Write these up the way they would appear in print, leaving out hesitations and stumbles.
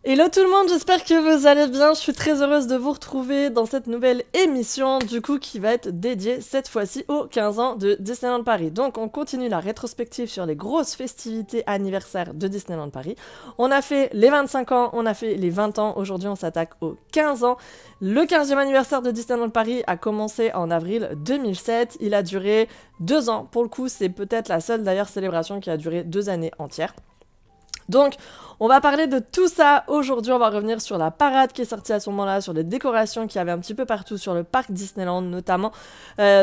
Hello tout le monde, j'espère que vous allez bien. Je suis très heureuse de vous retrouver dans cette nouvelle émission, du coup, qui va être dédiée cette fois-ci aux 15 ans de Disneyland Paris. Donc, on continue la rétrospective sur les grosses festivités anniversaires de Disneyland Paris. On a fait les 25 ans, on a fait les 20 ans. Aujourd'hui, on s'attaque aux 15 ans. Le 15e anniversaire de Disneyland Paris a commencé en avril 2007. Il a duré 2 ans. Pour le coup, c'est peut-être la seule d'ailleurs célébration qui a duré 2 années entières. Donc, on va parler de tout ça aujourd'hui. On va revenir sur la parade qui est sortie à ce moment-là, sur les décorations qu'il y avait un petit peu partout sur le parc Disneyland notamment.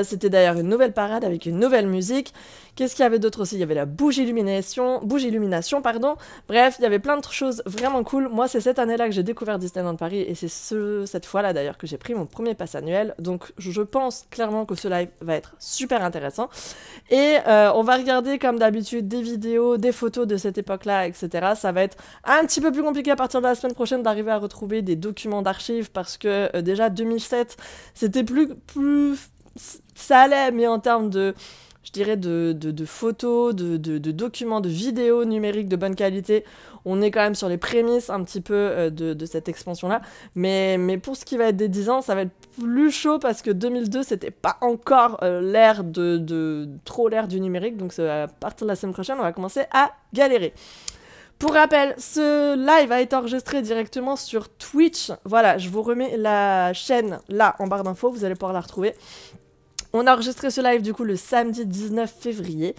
C'était d'ailleurs une nouvelle parade avec une nouvelle musique. Qu'est-ce qu'il y avait d'autre aussi? Il y avait la bougie illumination, pardon. Bref, il y avait plein de choses vraiment cool. Moi, c'est cette année-là que j'ai découvert Disneyland Paris et c'est cette fois-là d'ailleurs que j'ai pris mon premier pass annuel. Donc, je pense clairement que ce live va être super intéressant. Et on va regarder comme d'habitude des vidéos, des photos de cette époque-là, etc. Ça va être un petit peu plus compliqué à partir de la semaine prochaine d'arriver à retrouver des documents d'archives parce que déjà 2007, c'était plus... Ça allait, mais en termes de... Je dirais de photos, de documents, de vidéos numériques de bonne qualité. On est quand même sur les prémices un petit peu de cette expansion-là. Mais pour ce qui va être des 10 ans, ça va être plus chaud parce que 2002, c'était pas encore trop l'ère du numérique. Donc à partir de la semaine prochaine, on va commencer à galérer. Pour rappel, ce live a été enregistré directement sur Twitch. Voilà, je vous remets la chaîne là en barre d'infos, vous allez pouvoir la retrouver. On a enregistré ce live du coup le samedi 19 février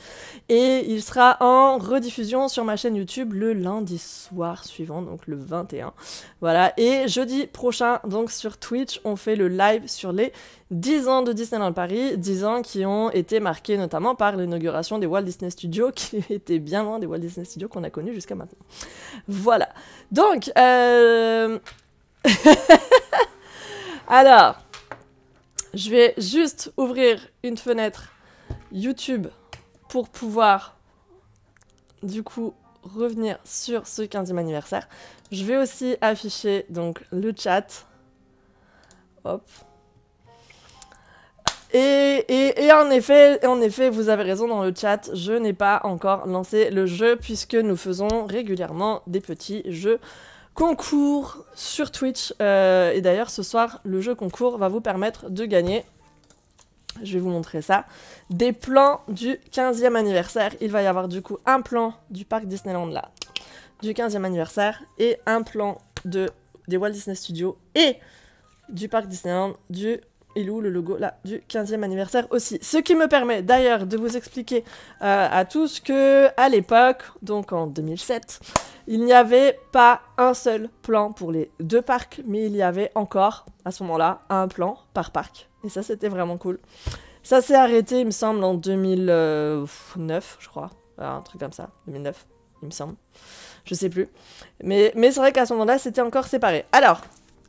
et il sera en rediffusion sur ma chaîne YouTube le lundi soir suivant, donc le 21. Voilà, et jeudi prochain, donc sur Twitch, on fait le live sur les 10 ans de Disneyland Paris, 10 ans qui ont été marqués notamment par l'inauguration des Walt Disney Studios, qui étaient bien loin des Walt Disney Studios qu'on a connus jusqu'à maintenant. Voilà, donc... Alors... Je vais juste ouvrir une fenêtre YouTube pour pouvoir, du coup, revenir sur ce 15e anniversaire. Je vais aussi afficher donc le chat. Hop. Et en effet, vous avez raison dans le chat, je n'ai pas encore lancé le jeu puisque nous faisons régulièrement des petits jeux concours sur Twitch. Et d'ailleurs, ce soir, le jeu concours va vous permettre de gagner, je vais vous montrer ça, des plans du 15e anniversaire. Il va y avoir du coup un plan du parc Disneyland là, du 15e anniversaire, et un plan des Walt Disney Studios et du parc Disneyland il est où le logo là, du 15e anniversaire aussi. Ce qui me permet d'ailleurs de vous expliquer à tous que à l'époque, donc en 2007, il n'y avait pas un seul plan pour les deux parcs, mais il y avait encore, à ce moment-là, un plan par parc. Et ça, c'était vraiment cool. Ça s'est arrêté, il me semble, en 2009, je crois. Un truc comme ça, 2009, il me semble. Je sais plus. Mais c'est vrai qu'à ce moment-là, c'était encore séparé. Alors,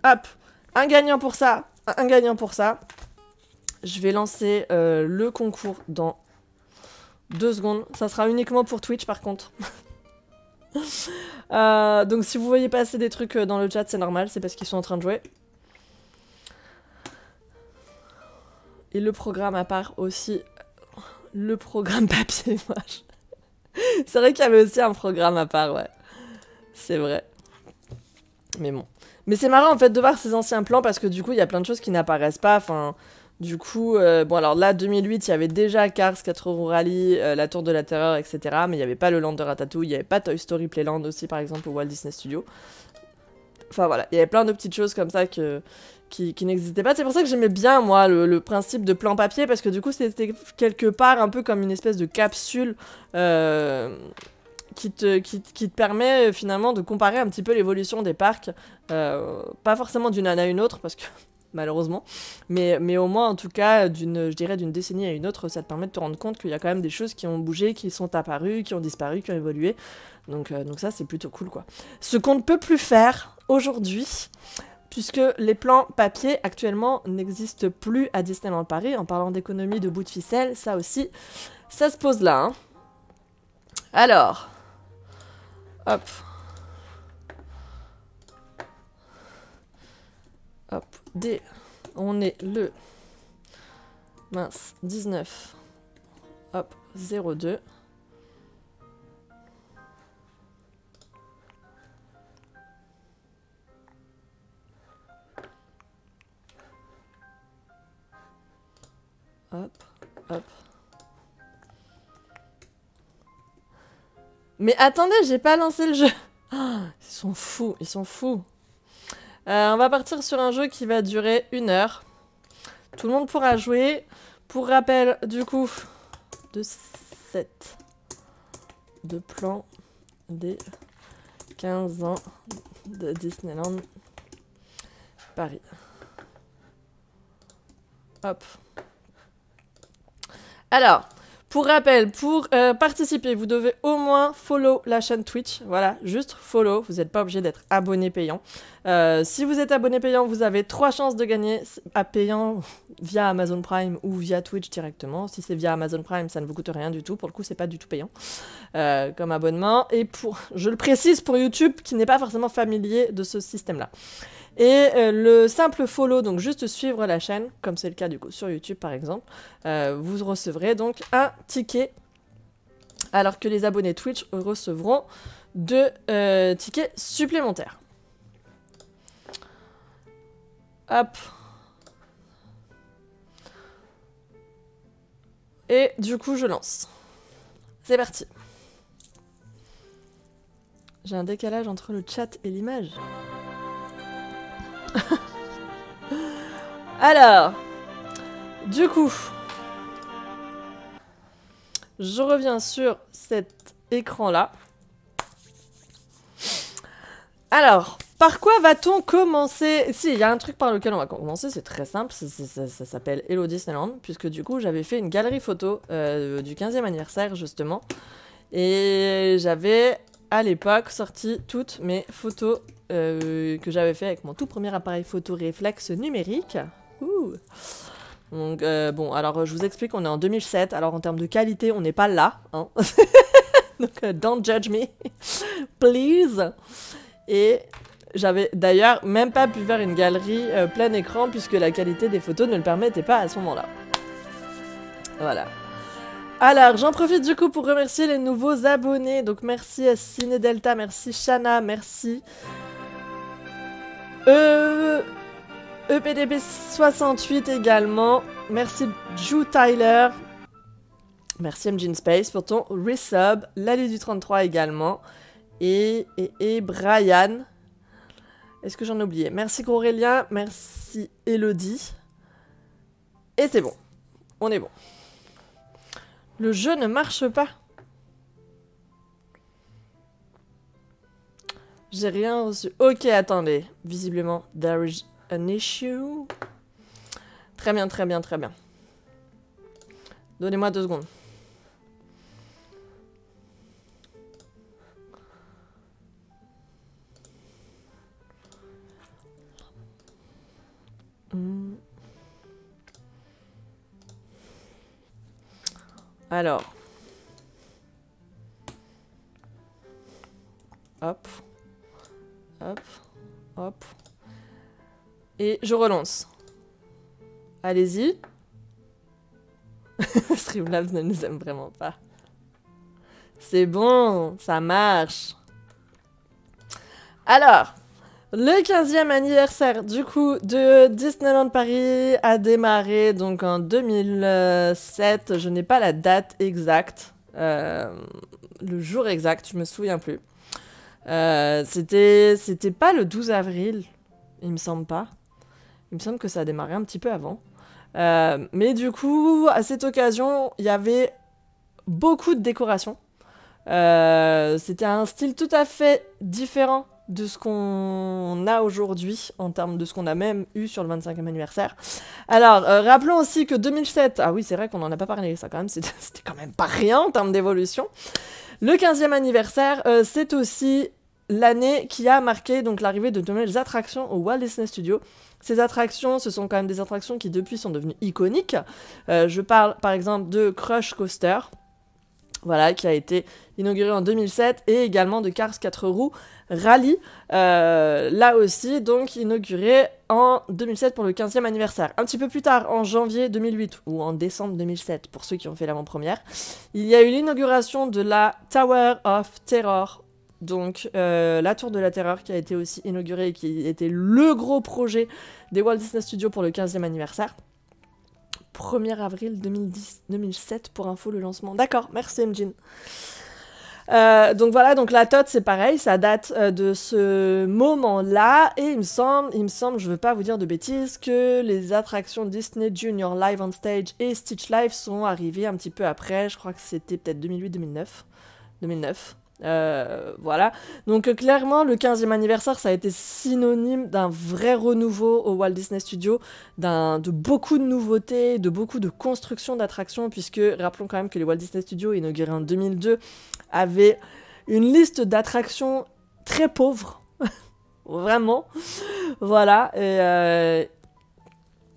hop, un gagnant pour ça. Je vais lancer le concours dans 2 secondes. Ça sera uniquement pour Twitch, par contre. Donc si vous voyez passer des trucs dans le chat, c'est normal, c'est parce qu'ils sont en train de jouer. Et le programme à part aussi, le programme papier, moi. C'est vrai qu'il y avait aussi un programme à part, ouais. C'est vrai. Mais bon. Mais c'est marrant en fait de voir ces anciens plans parce que du coup il y a plein de choses qui n'apparaissent pas, enfin... Du coup, bon alors là, 2008, il y avait déjà Cars 4 Euro Rally, la Tour de la Terreur, etc. Mais il n'y avait pas le Land de Ratatouille, il n'y avait pas Toy Story Playland aussi, par exemple, au Walt Disney Studios. Enfin voilà, il y avait plein de petites choses comme ça qui n'existaient pas. C'est pour ça que j'aimais bien, moi, le principe de plan papier, parce que du coup, c'était quelque part un peu comme une espèce de capsule qui te permet finalement de comparer un petit peu l'évolution des parcs. Pas forcément d'une année à une autre, parce que... malheureusement, mais au moins en tout cas je dirais d'une décennie à une autre, ça te permet de te rendre compte qu'il y a quand même des choses qui ont bougé, qui sont apparues, qui ont disparu, qui ont évolué, donc ça c'est plutôt cool quoi. Ce qu'on ne peut plus faire aujourd'hui, puisque les plans papier actuellement n'existent plus à Disneyland Paris. En parlant d'économie de bout de ficelle, ça aussi, ça se pose là, hein. Alors, hop. Hop, on est le 19, hop, 02. hop, hop. Mais attendez, j'ai pas lancé le jeu. Oh, ils sont fous, ils sont fous. On va partir sur un jeu qui va durer 1 heure. Tout le monde pourra jouer. Pour rappel, du coup, de 7 de plan des 15 ans de Disneyland Paris. Hop. Alors, pour rappel, pour participer, vous devez au moins follow la chaîne Twitch. Voilà, juste follow. Vous n'êtes pas obligé d'être abonné payant. Si vous êtes abonné payant, vous avez 3 chances de gagner à payant via Amazon Prime ou via Twitch directement. Si c'est via Amazon Prime, ça ne vous coûte rien du tout. Pour le coup, c'est pas du tout payant comme abonnement. Et je le précise pour YouTube, qui n'est pas forcément familier de ce système-là. Et le simple follow, donc juste suivre la chaîne, comme c'est le cas du coup sur YouTube par exemple, vous recevrez donc un ticket, alors que les abonnés Twitch recevront 2 tickets supplémentaires. Hop. Et du coup je lance. C'est parti. J'ai un décalage entre le chat et l'image. Alors, du coup, je reviens sur cet écran-là. Alors, par quoi va-t-on commencer? Si, il y a un truc par lequel on va commencer, c'est très simple, ça s'appelle Hello Disneyland, puisque du coup, j'avais fait une galerie photo du 15e anniversaire, justement, et j'avais, à l'époque, sorti toutes mes photos que j'avais fait avec mon tout premier appareil photo réflexe numérique. Ouh. Donc bon, alors je vous explique, on est en 2007, alors en termes de qualité, on n'est pas là, hein. Donc don't judge me, please. Et j'avais d'ailleurs même pas pu faire une galerie plein écran, puisque la qualité des photos ne le permettait pas à ce moment-là. Voilà. Alors, j'en profite du coup pour remercier les nouveaux abonnés. Donc merci à Ciné Delta, merci Shana, merci EPDB68 également. Merci Ju Tyler. Merci Mjin Space pour ton resub. Lali du 33 également. Et Brian. Est-ce que j'en ai oublié? Merci Aurélien. Merci Elodie. Et c'est bon. On est bon. Le jeu ne marche pas. J'ai rien reçu. Ok, attendez. Visiblement, there is an issue. Très bien, très bien, très bien. Donnez-moi 2 secondes. Alors. Hop. Hop. Hop. Et je relance. Allez-y. Streamlabs ne nous aime vraiment pas. C'est bon, ça marche. Alors, le 15e anniversaire du coup de Disneyland Paris a démarré donc en 2007. Je n'ai pas la date exacte, le jour exact, je me souviens plus. C'était pas le 12 avril, il me semble pas. Il me semble que ça a démarré un petit peu avant. Mais du coup, à cette occasion, il y avait beaucoup de décorations. C'était un style tout à fait différent de ce qu'on a aujourd'hui, en termes de ce qu'on a même eu sur le 25e anniversaire. Alors, rappelons aussi que 2007, ah oui, c'est vrai qu'on n'en a pas parlé, ça quand même, c'était quand même pas rien en termes d'évolution. Le 15e anniversaire, c'est aussi l'année qui a marqué donc l'arrivée de nouvelles attractions au Walt Disney Studios. Ces attractions, ce sont quand même des attractions qui depuis sont devenues iconiques. Je parle par exemple de Crush Coaster, voilà, qui a été inauguré en 2007, et également de Cars 4 roues Rally, là aussi, donc inauguré en 2007 pour le 15e anniversaire. Un petit peu plus tard, en janvier 2008, ou en décembre 2007, pour ceux qui ont fait l'avant-première, il y a eu l'inauguration de la Tower of Terror, donc la Tour de la Terreur, qui a été aussi inaugurée et qui était le gros projet des Walt Disney Studios pour le 15e anniversaire. 1er avril 2007 pour info le lancement. D'accord, merci Mjin. Donc voilà, donc la TOT c'est pareil, ça date de ce moment-là, et il me semble, je veux pas vous dire de bêtises, que les attractions Disney Junior Live on Stage et Stitch Live sont arrivées un petit peu après, je crois que c'était peut-être 2008-2009. Voilà, donc clairement le 15e anniversaire ça a été synonyme d'un vrai renouveau au Walt Disney Studios, de beaucoup de nouveautés, de beaucoup de construction d'attractions, puisque rappelons quand même que les Walt Disney Studios inaugurés en 2002 avaient une liste d'attractions très pauvre, vraiment, voilà, et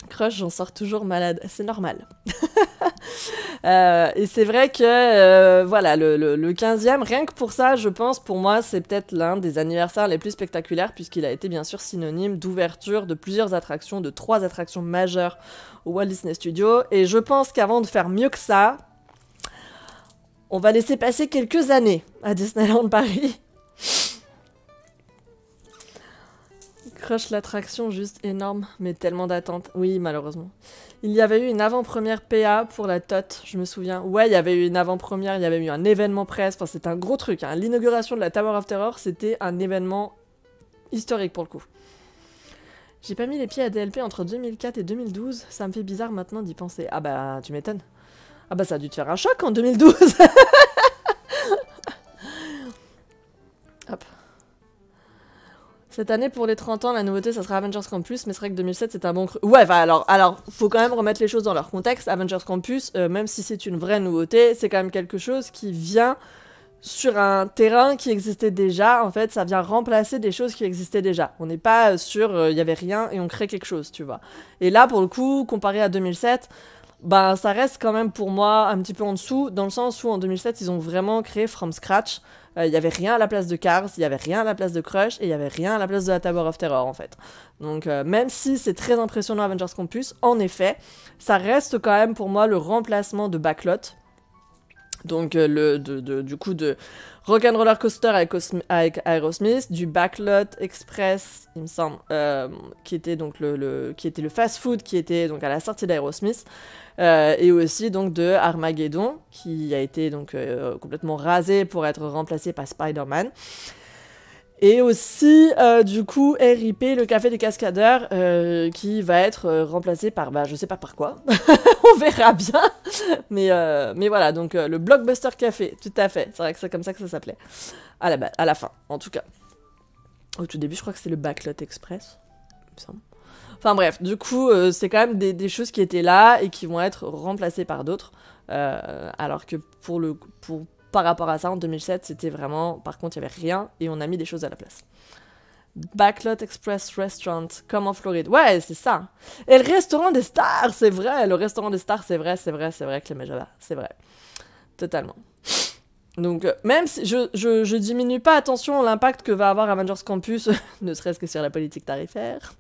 Crush j'en sors toujours malade, c'est normal. Et c'est vrai que voilà, le 15e, rien que pour ça, je pense, pour moi, c'est peut-être l'un des anniversaires les plus spectaculaires, puisqu'il a été bien sûr synonyme d'ouverture de plusieurs attractions, de 3 attractions majeures au Walt Disney Studios. Et je pense qu'avant de faire mieux que ça, on va laisser passer quelques années à Disneyland Paris. Crush l'attraction, juste énorme, mais tellement d'attentes. Oui, malheureusement. Il y avait eu une avant-première PA pour la TOT, je me souviens. Ouais, il y avait eu une avant-première, il y avait eu un événement presse, enfin c'était un gros truc. Hein. L'inauguration de la Tower of Terror, c'était un événement historique pour le coup. J'ai pas mis les pieds à DLP entre 2004 et 2012, ça me fait bizarre maintenant d'y penser. Ah bah, tu m'étonnes. Ah bah ça a dû te faire un choc en 2012. Hop. Cette année, pour les 30 ans, la nouveauté, ça sera Avengers Campus, mais c'est vrai que 2007, c'est un bon cru. Ouais, bah alors, faut quand même remettre les choses dans leur contexte. Avengers Campus, même si c'est une vraie nouveauté, c'est quand même quelque chose qui vient sur un terrain qui existait déjà. En fait, ça vient remplacer des choses qui existaient déjà. On n'est pas sur, il y avait rien et on crée quelque chose, tu vois. Et là, pour le coup, comparé à 2007... bah, ça reste quand même pour moi un petit peu en dessous, dans le sens où en 2007, ils ont vraiment créé from scratch. Il y avait rien à la place de Cars, il y avait rien à la place de Crush, et il y avait rien à la place de la Tower of Terror, en fait. Donc, même si c'est très impressionnant Avengers Campus, en effet, ça reste quand même pour moi le remplacement de Backlot. Donc, du coup, de Rock'n'Roller Coaster avec Aerosmith, du Backlot Express, il me semble, qui était donc qui était le fast-food qui était donc à la sortie d'Aerosmith, et aussi donc de Armageddon, qui a été donc complètement rasé pour être remplacé par Spider-Man. Et aussi, du coup, RIP, le Café des Cascadeurs, qui va être remplacé par, bah, je sais pas par quoi, on verra bien, mais voilà, donc le Blockbuster Café, tout à fait, c'est vrai que c'est comme ça que ça s'appelait, à la fin, en tout cas. Au tout début, je crois que c'est le Backlot Express, il me semble. Enfin bref, du coup, c'est quand même des choses qui étaient là et qui vont être remplacées par d'autres, alors que par rapport à ça, en 2007, c'était vraiment... Par contre, il n'y avait rien, et on a mis des choses à la place. Backlot Express Restaurant, comme en Floride. Ouais, c'est ça. Et le restaurant des stars, c'est vrai. Le restaurant des stars, c'est vrai que les Majava, c'est vrai. Totalement. Donc, même si je diminue pas, attention, l'impact que va avoir Avengers Campus, ne serait-ce que sur la politique tarifaire.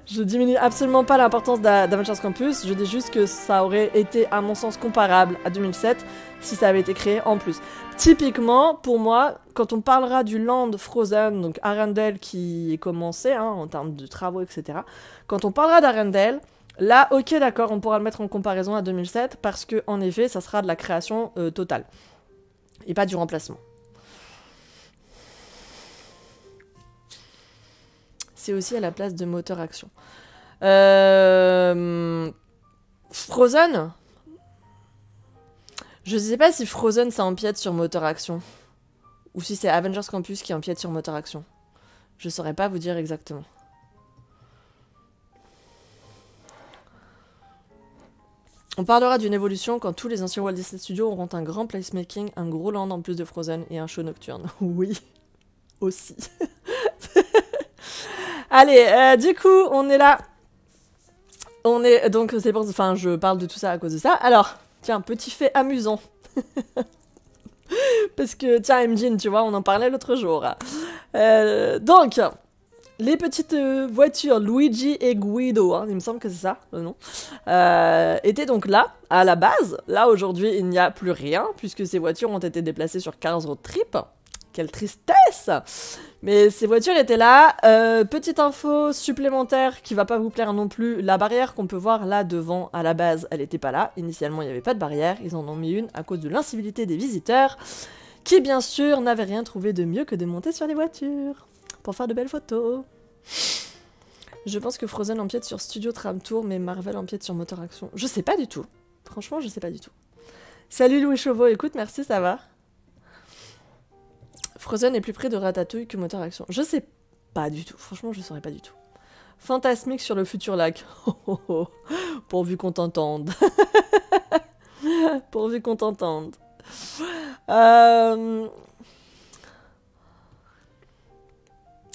Je diminue absolument pas l'importance d'Avengers Campus, je dis juste que ça aurait été, à mon sens, comparable à 2007 si ça avait été créé en plus. Typiquement, pour moi, quand on parlera du Land Frozen, donc Arendelle qui est commencé, hein, en termes de travaux, etc., quand on parlera d'Arendelle, là, ok, d'accord, on pourra le mettre en comparaison à 2007, parce que en effet, ça sera de la création totale. Et pas du remplacement. C'est aussi à la place de moteur action. Frozen ? Je sais pas si Frozen ça empiète sur moteur action. Ou si c'est Avengers Campus qui empiète sur moteur action. Je saurais pas vous dire exactement. On parlera d'une évolution quand tous les anciens Walt Disney Studios auront un grand placemaking, un gros land en plus de Frozen et un show nocturne. Oui, aussi. Allez, du coup, on est là. Donc, c'est pour... Enfin, je parle de tout ça à cause de ça. Alors, tiens, petit fait amusant. Parce que, tiens, Mjin, tu vois, on en parlait l'autre jour. Donc... Les petites voitures Luigi et Guido, hein, il me semble que c'est ça le nom, étaient donc là, à la base. Là, aujourd'hui, il n'y a plus rien, puisque ces voitures ont été déplacées sur Cars Road Trip. Quelle tristesse! Mais ces voitures étaient là. Petite info supplémentaire qui va pas vous plaire non plus. La barrière qu'on peut voir là devant, à la base, elle était pas là. Initialement, il n'y avait pas de barrière. Ils en ont mis une à cause de l'incivilité des visiteurs, qui bien sûr n'avaient rien trouvé de mieux que de monter sur les voitures pour faire de belles photos. Je pense que Frozen empiète sur Studio Tram Tour, mais Marvel empiète sur Motor Action. Je sais pas du tout. Franchement, je sais pas du tout. Salut Louis Chauveau, écoute, merci, ça va. Frozen est plus près de Ratatouille que Moteur Action. Je sais pas du tout. Franchement, je saurais pas du tout. Fantasmique sur le futur lac. Oh, oh, oh. Pourvu qu'on t'entende. Pourvu qu'on t'entende.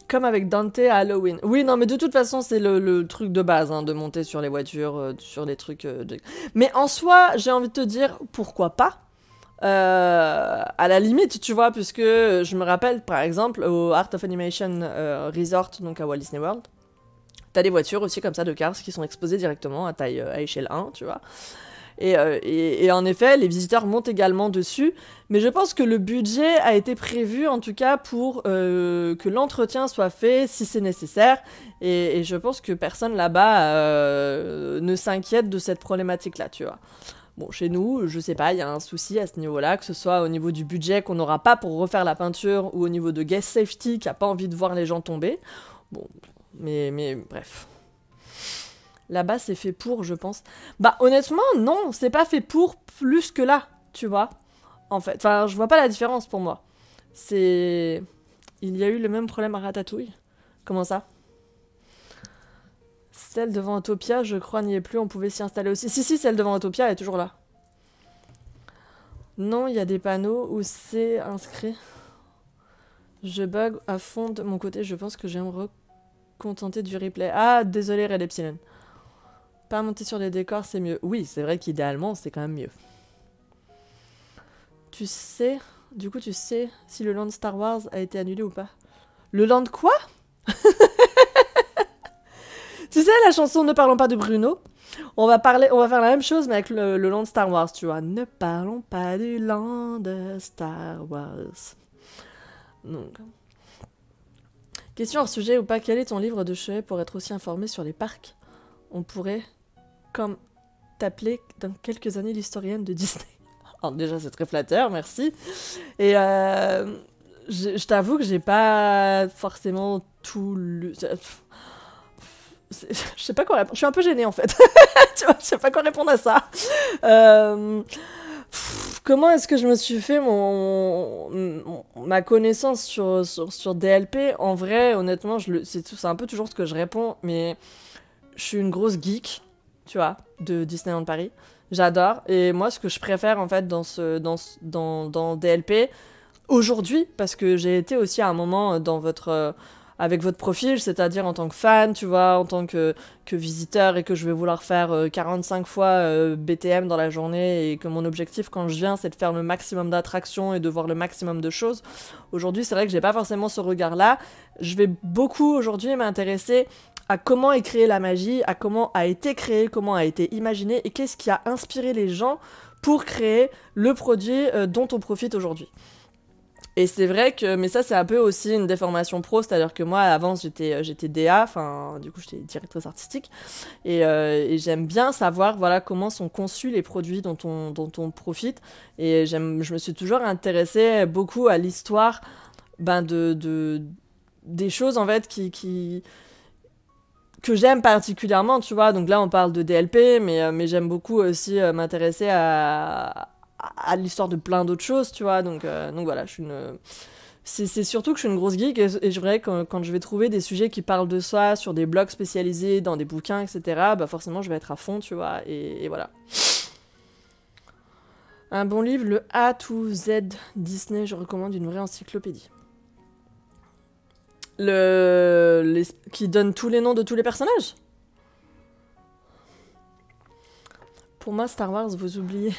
Comme avec Dante à Halloween. Oui, non, mais de toute façon, c'est le truc de base, hein, de monter sur les voitures, sur les trucs... Mais en soi, j'ai envie de te dire, pourquoi pas à la limite, tu vois, puisque je me rappelle, par exemple, au Art of Animation Resort, donc à Walt Disney World, t'as des voitures aussi comme ça de Cars qui sont exposées directement à taille à échelle 1, tu vois. Et en effet, les visiteurs montent également dessus, mais je pense que le budget a été prévu, en tout cas, pour que l'entretien soit fait si c'est nécessaire, et je pense que personne là-bas ne s'inquiète de cette problématique-là, tu vois. Bon, chez nous, je sais pas, il y a un souci à ce niveau-là, que ce soit au niveau du budget qu'on n'aura pas pour refaire la peinture, ou au niveau de guest safety qui a pas envie de voir les gens tomber. Bon, mais bref. Là-bas, c'est fait pour, je pense. Bah, honnêtement, non, c'est pas fait pour plus que là, tu vois. En fait, enfin, je vois pas la différence pour moi. C'est... Il y a eu le même problème à Ratatouille. Comment ça ? Celle devant Autopia, je crois, n'y est plus, on pouvait s'y installer aussi. Si, celle devant Autopia, elle est toujours là. Non, il y a des panneaux où c'est inscrit. Je bug à fond de mon côté, je pense que je vais me recontenter du replay. Ah, désolé Red Epsilon. Pas monter sur les décors, c'est mieux. Oui, c'est vrai qu'idéalement, c'est quand même mieux. Tu sais, du coup, tu sais si le land Star Wars a été annulé ou pas? Le land quoi? Tu sais, la chanson Ne parlons pas de Bruno, on va faire la même chose, mais avec le land Star Wars, tu vois. Ne parlons pas du land Star Wars. Donc. Question hors sujet ou pas, quel est ton livre de chevet pour être aussi informé sur les parcs? On pourrait, comme t'appeler dans quelques années l'historienne de Disney. Alors déjà, c'est très flatteur, merci. Et je t'avoue que j'ai pas forcément tout lu... Je sais pas quoi répondre. Je suis un peu gênée en fait. Tu vois, je sais pas quoi répondre à ça. Comment est-ce que je me suis fait ma connaissance sur DLP? En vrai, honnêtement, c'est un peu toujours ce que je réponds, mais je suis une grosse geek, tu vois, de Disneyland Paris. J'adore. Et moi, ce que je préfère en fait dans DLP aujourd'hui, parce que j'ai été aussi à un moment avec votre profil, c'est-à-dire en tant que fan, tu vois, en tant que visiteur, et que je vais vouloir faire 45 fois BTM dans la journée, et que mon objectif quand je viens, c'est de faire le maximum d'attractions et de voir le maximum de choses. Aujourd'hui, c'est vrai que j'ai pas forcément ce regard-là. Je vais beaucoup aujourd'hui m'intéresser à comment est créée la magie, à comment a été créée, comment a été imaginé, et qu'est-ce qui a inspiré les gens pour créer le produit dont on profite aujourd'hui. Et c'est vrai que, mais ça c'est un peu aussi une déformation pro, c'est-à-dire que moi avant j'étais DA, enfin du coup j'étais directrice artistique, et j'aime bien savoir voilà comment sont conçus les produits dont on profite, et je me suis toujours intéressée beaucoup à l'histoire des choses en fait que j'aime particulièrement, tu vois. Donc là on parle de DLP, mais j'aime beaucoup aussi m'intéresser à l'histoire de plein d'autres choses, tu vois, donc voilà, c'est surtout que je suis une grosse geek, et je dirais que quand je vais trouver des sujets qui parlent de ça, sur des blogs spécialisés, dans des bouquins, etc., bah forcément je vais être à fond, tu vois, et voilà. Un bon livre, le A to Z Disney, je recommande une vraie encyclopédie. Qui donne tous les noms de tous les personnages? Pour moi, Star Wars, vous oubliez...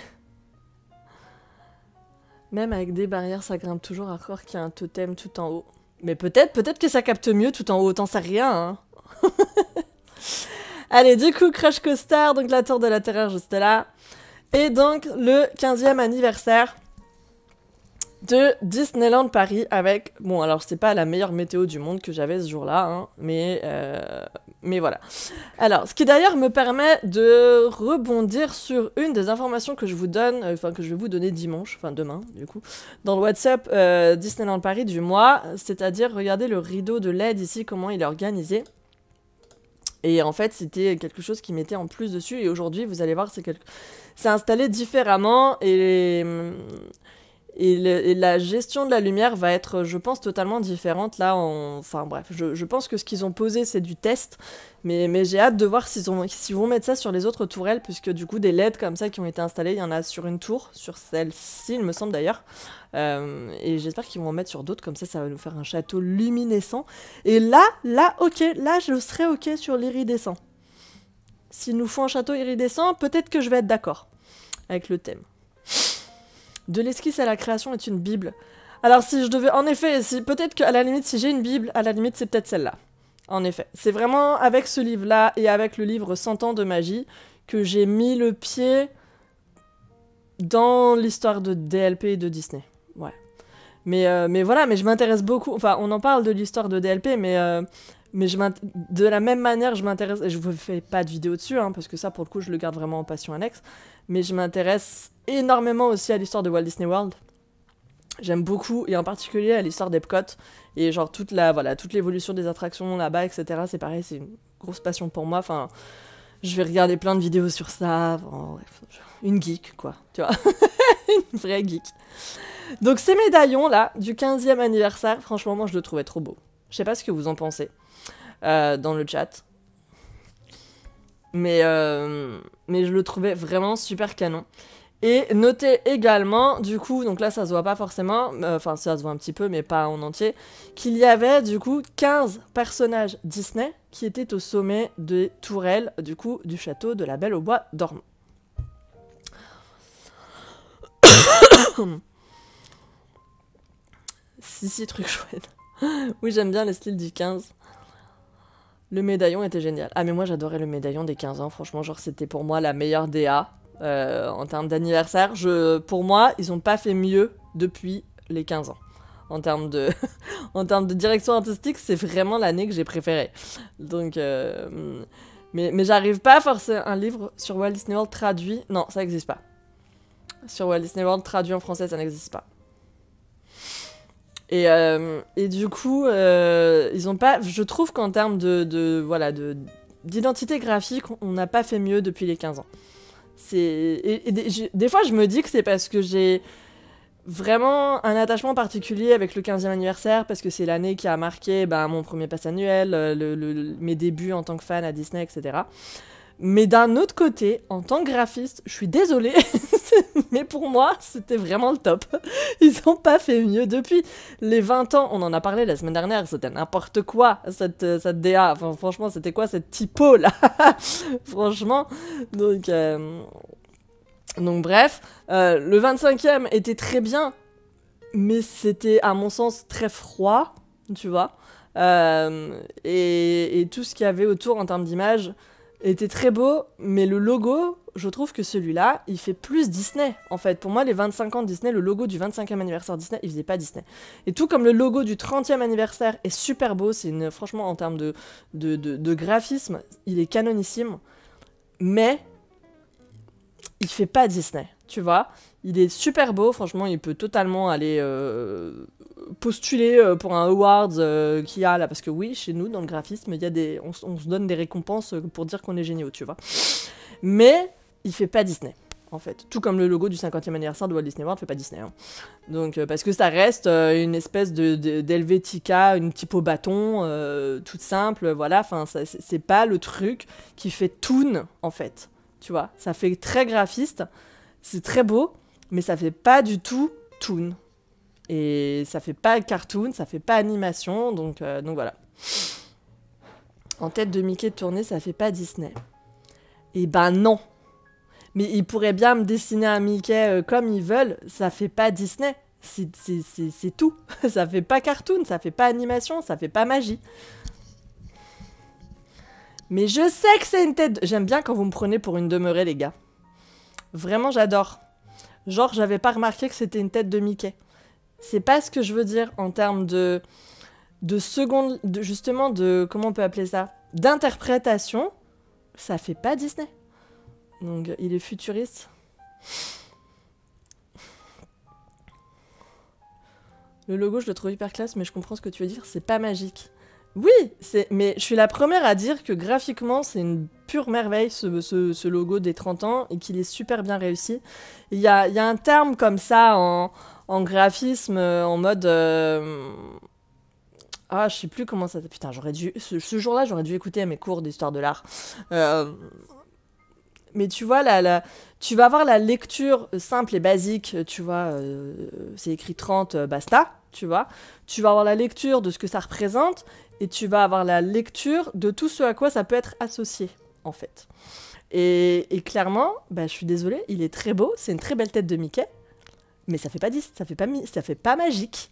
Même avec des barrières, ça grimpe toujours à croire qu'il y a un totem tout en haut. Mais peut-être que ça capte mieux tout en haut, t'en sais rien, hein. Allez, du coup, Crush Coaster, donc la tour de la terreur juste là. Et donc, le 15e anniversaire de Disneyland Paris avec... Bon, alors c'est pas la meilleure météo du monde que j'avais ce jour-là, hein, mais voilà. Alors, ce qui d'ailleurs me permet de rebondir sur une des informations que je vous donne, enfin que je vais vous donner dimanche, enfin demain du coup, dans le WhatsApp Disneyland Paris du mois, c'est-à-dire regardez le rideau de LED ici, comment il est organisé. Et en fait, c'était quelque chose qui mettait en plus dessus, et aujourd'hui, vous allez voir, c'est installé différemment, et la gestion de la lumière va être, je pense, totalement différente. Là, enfin bref, je pense que ce qu'ils ont posé, c'est du test. Mais j'ai hâte de voir s'ils vont mettre ça sur les autres tourelles, puisque du coup, des LED comme ça qui ont été installés, il y en a sur une tour, sur celle-ci, il me semble d'ailleurs. Et j'espère qu'ils vont en mettre sur d'autres, comme ça va nous faire un château luminescent. Et là, ok, là, je serai ok sur l'iridescent. S'ils nous font un château iridescent, peut-être que je vais être d'accord avec le thème. De l'esquisse à la création est une bible. Alors si je devais... En effet, peut-être qu'à la limite, si j'ai une bible, à la limite, c'est peut-être celle-là. En effet. C'est vraiment avec ce livre-là et avec le livre 100 ans de magie que j'ai mis le pied dans l'histoire de DLP et de Disney. Ouais. Mais voilà, mais je m'intéresse beaucoup... Enfin, on en parle de l'histoire de DLP, mais de la même manière, je m'intéresse... Je vous fais pas de vidéo dessus, hein, parce que ça, pour le coup, je le garde vraiment en passion annexe. Mais je m'intéresse énormément aussi à l'histoire de Walt Disney World. J'aime beaucoup, et en particulier à l'histoire d'Epcot. Et genre toute l'évolution des attractions là-bas, etc. C'est pareil, c'est une grosse passion pour moi. Enfin, je vais regarder plein de vidéos sur ça. Enfin, bref, une geek, quoi. Tu vois. Une vraie geek. Donc ces médaillons-là, du 15e anniversaire, franchement, moi, je le trouvais trop beau. Je sais pas ce que vous en pensez dans le chat. Mais je le trouvais vraiment super canon. Et notez également, du coup, donc là ça se voit pas forcément, enfin ça se voit un petit peu mais pas en entier, qu'il y avait du coup 15 personnages Disney qui étaient au sommet des tourelles, du coup, du château de la Belle au Bois dormant. Si, truc chouette. Oui, j'aime bien les styles du 15. Le médaillon était génial. Ah mais moi j'adorais le médaillon des 15 ans, franchement, genre c'était pour moi la meilleure DA en termes d'anniversaire. Pour moi, ils ont pas fait mieux depuis les 15 ans. En termes de, en termes de direction artistique, c'est vraiment l'année que j'ai préférée. Donc, mais j'arrive pas à forcer un livre sur Walt Disney World traduit. Non, ça n'existe pas. Sur Walt Disney World traduit en français, ça n'existe pas. Et du coup, ils ont pas. Je trouve qu'en termes d'identité graphique, on n'a pas fait mieux depuis les 15 ans. Des fois, je me dis que c'est parce que j'ai vraiment un attachement particulier avec le 15e anniversaire, parce que c'est l'année qui a marqué mon premier pass annuel, mes débuts en tant que fan à Disney, etc. Mais d'un autre côté, en tant que graphiste, je suis désolée, mais pour moi, c'était vraiment le top. Ils ont pas fait mieux. Depuis les 20 ans, on en a parlé la semaine dernière, c'était n'importe quoi, cette DA. Enfin, franchement, c'était quoi cette typo, là? Franchement. Donc bref, le 25e était très bien, mais c'était, à mon sens, très froid, tu vois. Et tout ce qu'il y avait autour en termes d'image était très beau, mais le logo, je trouve que celui-là, il fait plus Disney, en fait. Pour moi, les 25 ans de Disney, le logo du 25e anniversaire Disney, il faisait pas Disney. Et tout comme le logo du 30e anniversaire est super beau, franchement, en termes de graphisme, il est canonissime, mais il fait pas Disney, tu vois. Il est super beau, franchement, il peut totalement aller postuler pour un awards qu'il y a là, parce que oui, chez nous, dans le graphisme, il y a on se donne des récompenses pour dire qu'on est géniaux, tu vois. Mais il fait pas Disney, en fait. Tout comme le logo du 50e anniversaire de Walt Disney World fait pas Disney. Hein. Donc, parce que ça reste une espèce d'Helvetica, une typo bâton, toute simple, voilà. Enfin, c'est pas le truc qui fait Toon, en fait. Tu vois, ça fait très graphiste, c'est très beau, mais ça fait pas du tout Toon. Et ça fait pas cartoon, ça fait pas animation, donc voilà. En tête de Mickey tournée, ça fait pas Disney. Et non. Mais ils pourraient bien me dessiner un Mickey comme ils veulent, ça fait pas Disney. C'est tout. Ça fait pas cartoon, ça fait pas animation, ça fait pas magie. Mais je sais que c'est une tête... J'aime bien quand vous me prenez pour une demeurée, les gars. Vraiment, j'adore. Genre, j'avais pas remarqué que c'était une tête de Mickey. c'est pas ce que je veux dire en termes de seconde, justement de, comment on peut appeler ça, d'interprétation, ça fait pas Disney. Donc il est futuriste. Le logo, je le trouve hyper classe, mais je comprends ce que tu veux dire, c'est pas magique. Oui, mais je suis la première à dire que graphiquement, c'est une pure merveille, ce logo des 30 ans, et qu'il est super bien réussi. Il y a un terme comme ça en graphisme, en mode... Ah, je sais plus comment ça... Putain, j'aurais dû... Ce jour-là, j'aurais dû écouter mes cours d'histoire de l'art. Mais tu vois, tu vas avoir la lecture simple et basique, tu vois, c'est écrit 30, basta, tu vois. Tu vas avoir la lecture de ce que ça représente, et tu vas avoir la lecture de tout ce à quoi ça peut être associé, en fait. Et clairement, bah, je suis désolée, il est très beau, c'est une très belle tête de Mickey, mais ça fait pas magique.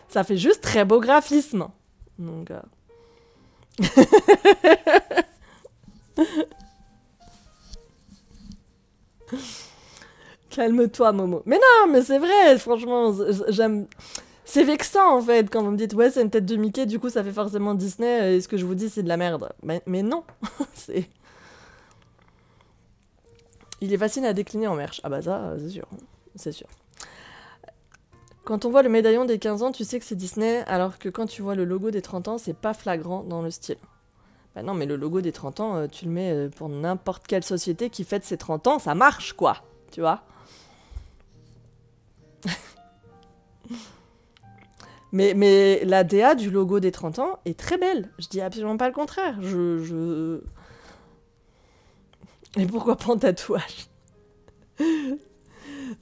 Ça fait juste très beau graphisme. Donc... Calme-toi, Momo. Mais non, mais c'est vrai, franchement, j'aime... C'est vexant, en fait, quand vous me dites « Ouais, c'est une tête de Mickey, du coup, ça fait forcément Disney, et ce que je vous dis, c'est de la merde. » Mais non. C'est... Il est facile à décliner en merch. Ah bah ça, c'est sûr. C'est sûr. Quand on voit le médaillon des 15 ans, tu sais que c'est Disney, alors que quand tu vois le logo des 30 ans, c'est pas flagrant dans le style. Bah non, mais le logo des 30 ans, tu le mets pour n'importe quelle société qui fête ses 30 ans, ça marche, quoi. Tu vois. Mais la DA du logo des 30 ans est très belle. Je dis absolument pas le contraire. Et pourquoi pas en tatouage?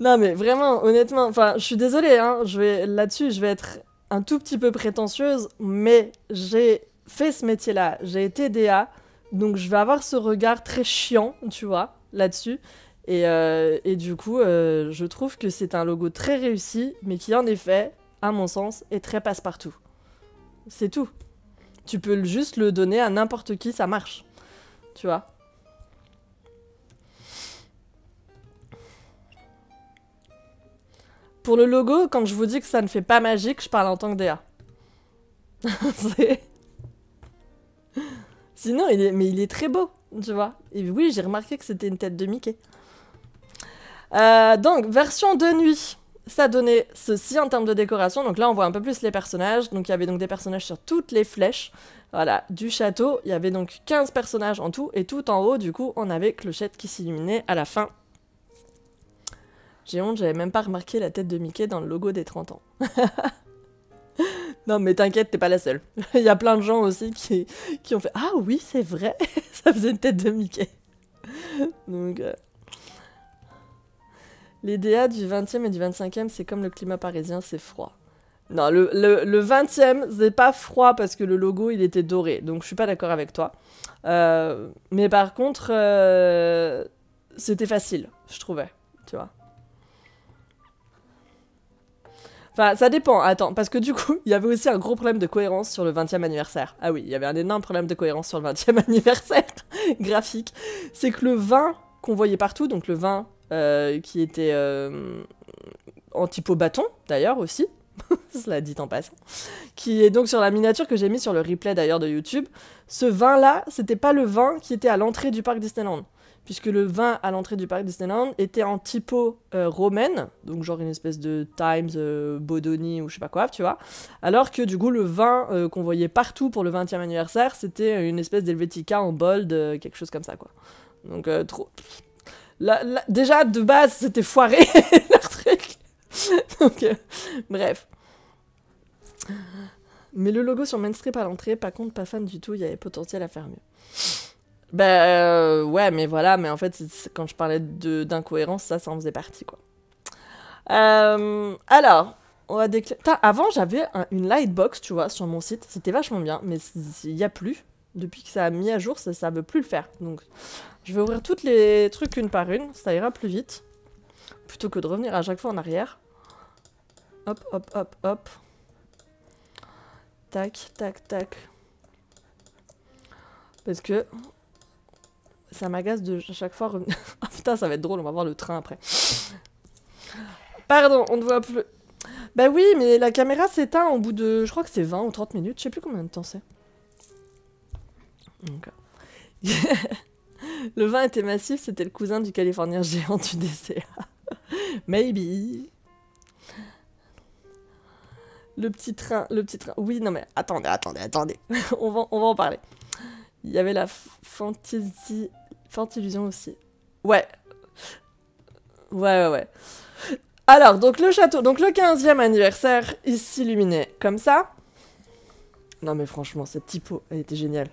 Non, mais vraiment, honnêtement, enfin, je suis désolée, hein, là-dessus, je vais être un tout petit peu prétentieuse, mais j'ai fait ce métier-là, j'ai été DA, donc je vais avoir ce regard très chiant, tu vois, là-dessus. Et du coup, je trouve que c'est un logo très réussi, mais qui, en effet, à mon sens, est très passe-partout. C'est tout. Tu peux juste le donner à n'importe qui, ça marche. Tu vois. Pour le logo, quand je vous dis que ça ne fait pas magique, je parle en tant que DA. Sinon, il est très beau, tu vois. Et oui, j'ai remarqué que c'était une tête de Mickey. Donc, version de nuit. Ça donnait ceci en termes de décoration. Donc là, on voit un peu plus les personnages. Donc il y avait donc des personnages sur toutes les flèches. Voilà, du château. Il y avait donc 15 personnages en tout. Et tout en haut, du coup, on avait Clochette qui s'illuminait à la fin. J'ai honte, j'avais même pas remarqué la tête de Mickey dans le logo des 30 ans. Non, mais t'inquiète, t'es pas la seule. Il y a plein de gens aussi qui ont fait « Ah oui, c'est vrai, ça faisait une tête de Mickey. » Donc... Les DA du 20e et du 25e, c'est comme le climat parisien, c'est froid. Non, le 20e, c'est pas froid parce que le logo, il était doré. Donc, je suis pas d'accord avec toi. Mais par contre, c'était facile, je trouvais. Tu vois. Enfin, ça dépend. Attends, parce que du coup, il y avait aussi un gros problème de cohérence sur le 20e anniversaire. Ah oui, il y avait un énorme problème de cohérence sur le 20e anniversaire graphique. C'est que le vin qu'on voyait partout, donc le vin qui était en typo bâton, d'ailleurs, aussi, cela dit en passant, qui est donc sur la miniature que j'ai mis sur le replay, d'ailleurs, de YouTube. Ce vin-là, c'était pas le vin qui était à l'entrée du parc Disneyland, puisque le vin à l'entrée du parc Disneyland était en typo romaine, donc genre une espèce de Times, Bodoni ou je sais pas quoi, tu vois, alors que du coup le vin qu'on voyait partout pour le 20e anniversaire, c'était une espèce d'Helvetica en bold, quelque chose comme ça, quoi. Donc trop... déjà, de base, c'était foiré, leur truc. Donc, bref. Mais le logo sur Main Street à l'entrée, par contre, pas fan du tout, il y avait potentiel à faire mieux. Ouais, mais voilà, mais en fait, quand je parlais d'incohérence, ça en faisait partie, quoi. Alors, on va déclarer... Avant, j'avais une lightbox, tu vois, sur mon site, c'était vachement bien, mais il y a plus. Depuis que ça a mis à jour, ça veut plus le faire. Donc, je vais ouvrir tous les trucs une par une, ça ira plus vite. Plutôt que de revenir à chaque fois en arrière. Hop, hop, hop, hop. Tac, tac, tac. Parce que ça m'agace de chaque fois revenir... Ah putain, ça va être drôle, on va voir le train après. Pardon, on ne voit plus... Bah oui, mais la caméra s'éteint au bout de... Je crois que c'est 20 ou 30 minutes, je sais plus combien de temps c'est. Donc, le vin était massif, c'était le cousin du Californien géant du DCA. Maybe. Le petit train. Oui, non mais attendez. on va en parler. Il y avait la Fantillusion aussi. Ouais. Ouais. Alors, donc le château, donc le 15e anniversaire, il s'illuminait comme ça. Non mais franchement, cette typo, elle était géniale.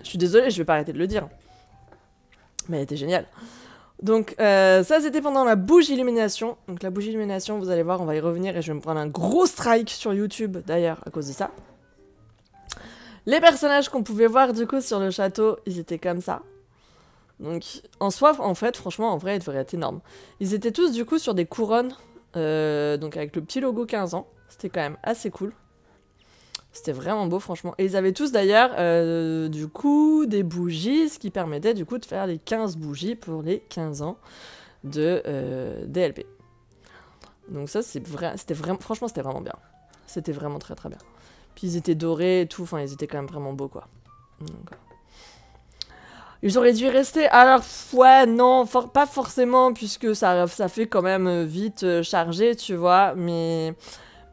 Je suis désolée, je vais pas arrêter de le dire. Mais elle était géniale. Donc ça c'était pendant la bougie illumination. Donc la bougie illumination, vous allez voir, on va y revenir et je vais me prendre un gros strike sur YouTube d'ailleurs à cause de ça. Les personnages qu'on pouvait voir du coup sur le château, ils étaient comme ça. Donc en soi, en fait, franchement, en vrai, ils devraient être énormes. Ils étaient tous du coup sur des couronnes, donc avec le petit logo 15 ans. C'était quand même assez cool. C'était vraiment beau, franchement. Et ils avaient tous d'ailleurs, du coup, des bougies, ce qui permettait du coup de faire les 15 bougies pour les 15 ans de DLP. Donc ça, c'était vraiment, franchement, c'était vraiment bien. C'était vraiment très très bien. Puis ils étaient dorés et tout, enfin, ils étaient quand même vraiment beaux, quoi. Donc, ils auraient dû y rester. Alors, ouais, non, pas forcément, puisque ça fait quand même vite chargé, tu vois, mais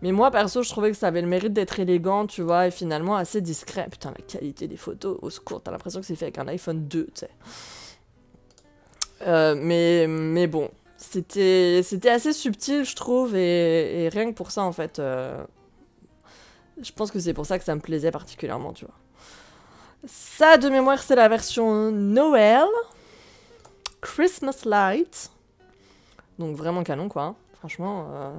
moi, perso, je trouvais que ça avait le mérite d'être élégant, tu vois, et finalement assez discret. Putain, la qualité des photos, au secours, t'as l'impression que c'est fait avec un iPhone 2, tu sais. Mais bon, c'était assez subtil, je trouve, et rien que pour ça, en fait, je pense que c'est pour ça que ça me plaisait particulièrement, tu vois. Ça, de mémoire, c'est la version Noël. Christmas Light. Donc vraiment canon, quoi. Hein. Franchement...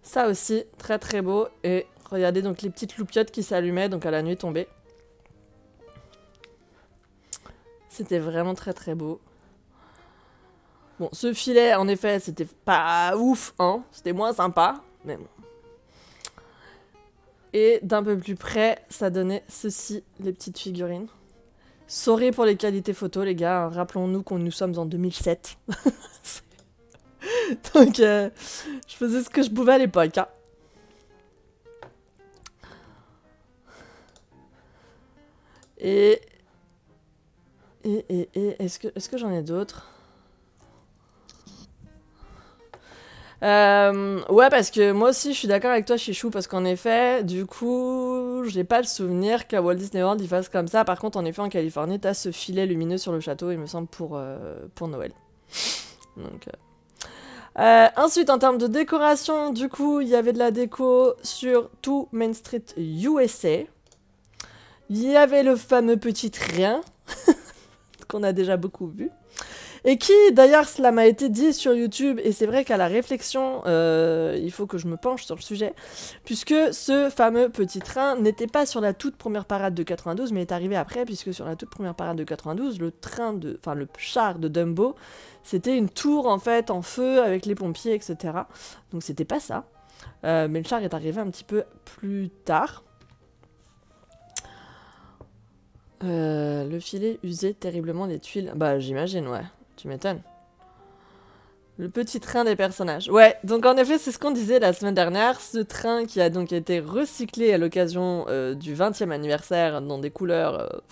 Ça aussi, très très beau. Et regardez donc les petites loupiottes qui s'allumaient donc à la nuit tombée. C'était vraiment très très beau. Bon, ce filet, en effet, c'était pas ouf, hein. C'était moins sympa, mais bon. Et d'un peu plus près, ça donnait ceci, les petites figurines. Sorry pour les qualités photos, les gars. Rappelons-nous qu'on nous sommes en 2007. Donc, je faisais ce que je pouvais à l'époque. Hein. Et est-ce que j'en ai d'autres? Ouais, parce que moi aussi, je suis d'accord avec toi, Chichou, parce qu'en effet, du coup, j'ai pas le souvenir qu'à Walt Disney World, il fasse comme ça. Par contre, en effet, en Californie, t'as ce filet lumineux sur le château, il me semble, pour Noël. Donc... ensuite, en termes de décoration, du coup, il y avait de la déco sur tout Main Street USA. Il y avait le fameux petit train, qu'on a déjà beaucoup vu. Et qui, d'ailleurs, cela m'a été dit sur YouTube, et c'est vrai qu'à la réflexion, il faut que je me penche sur le sujet, puisque ce fameux petit train n'était pas sur la toute première parade de 92, mais est arrivé après, puisque sur la toute première parade de 92, le char de Dumbo, c'était une tour, en fait, en feu, avec les pompiers, etc. Donc c'était pas ça. Mais le char est arrivé un petit peu plus tard. Le filet usait terriblement les tuiles. Bah, j'imagine, ouais. Tu m'étonnes. Le petit train des personnages. Ouais, donc en effet, c'est ce qu'on disait la semaine dernière. Ce train qui a donc été recyclé à l'occasion du 20e anniversaire dans des couleurs...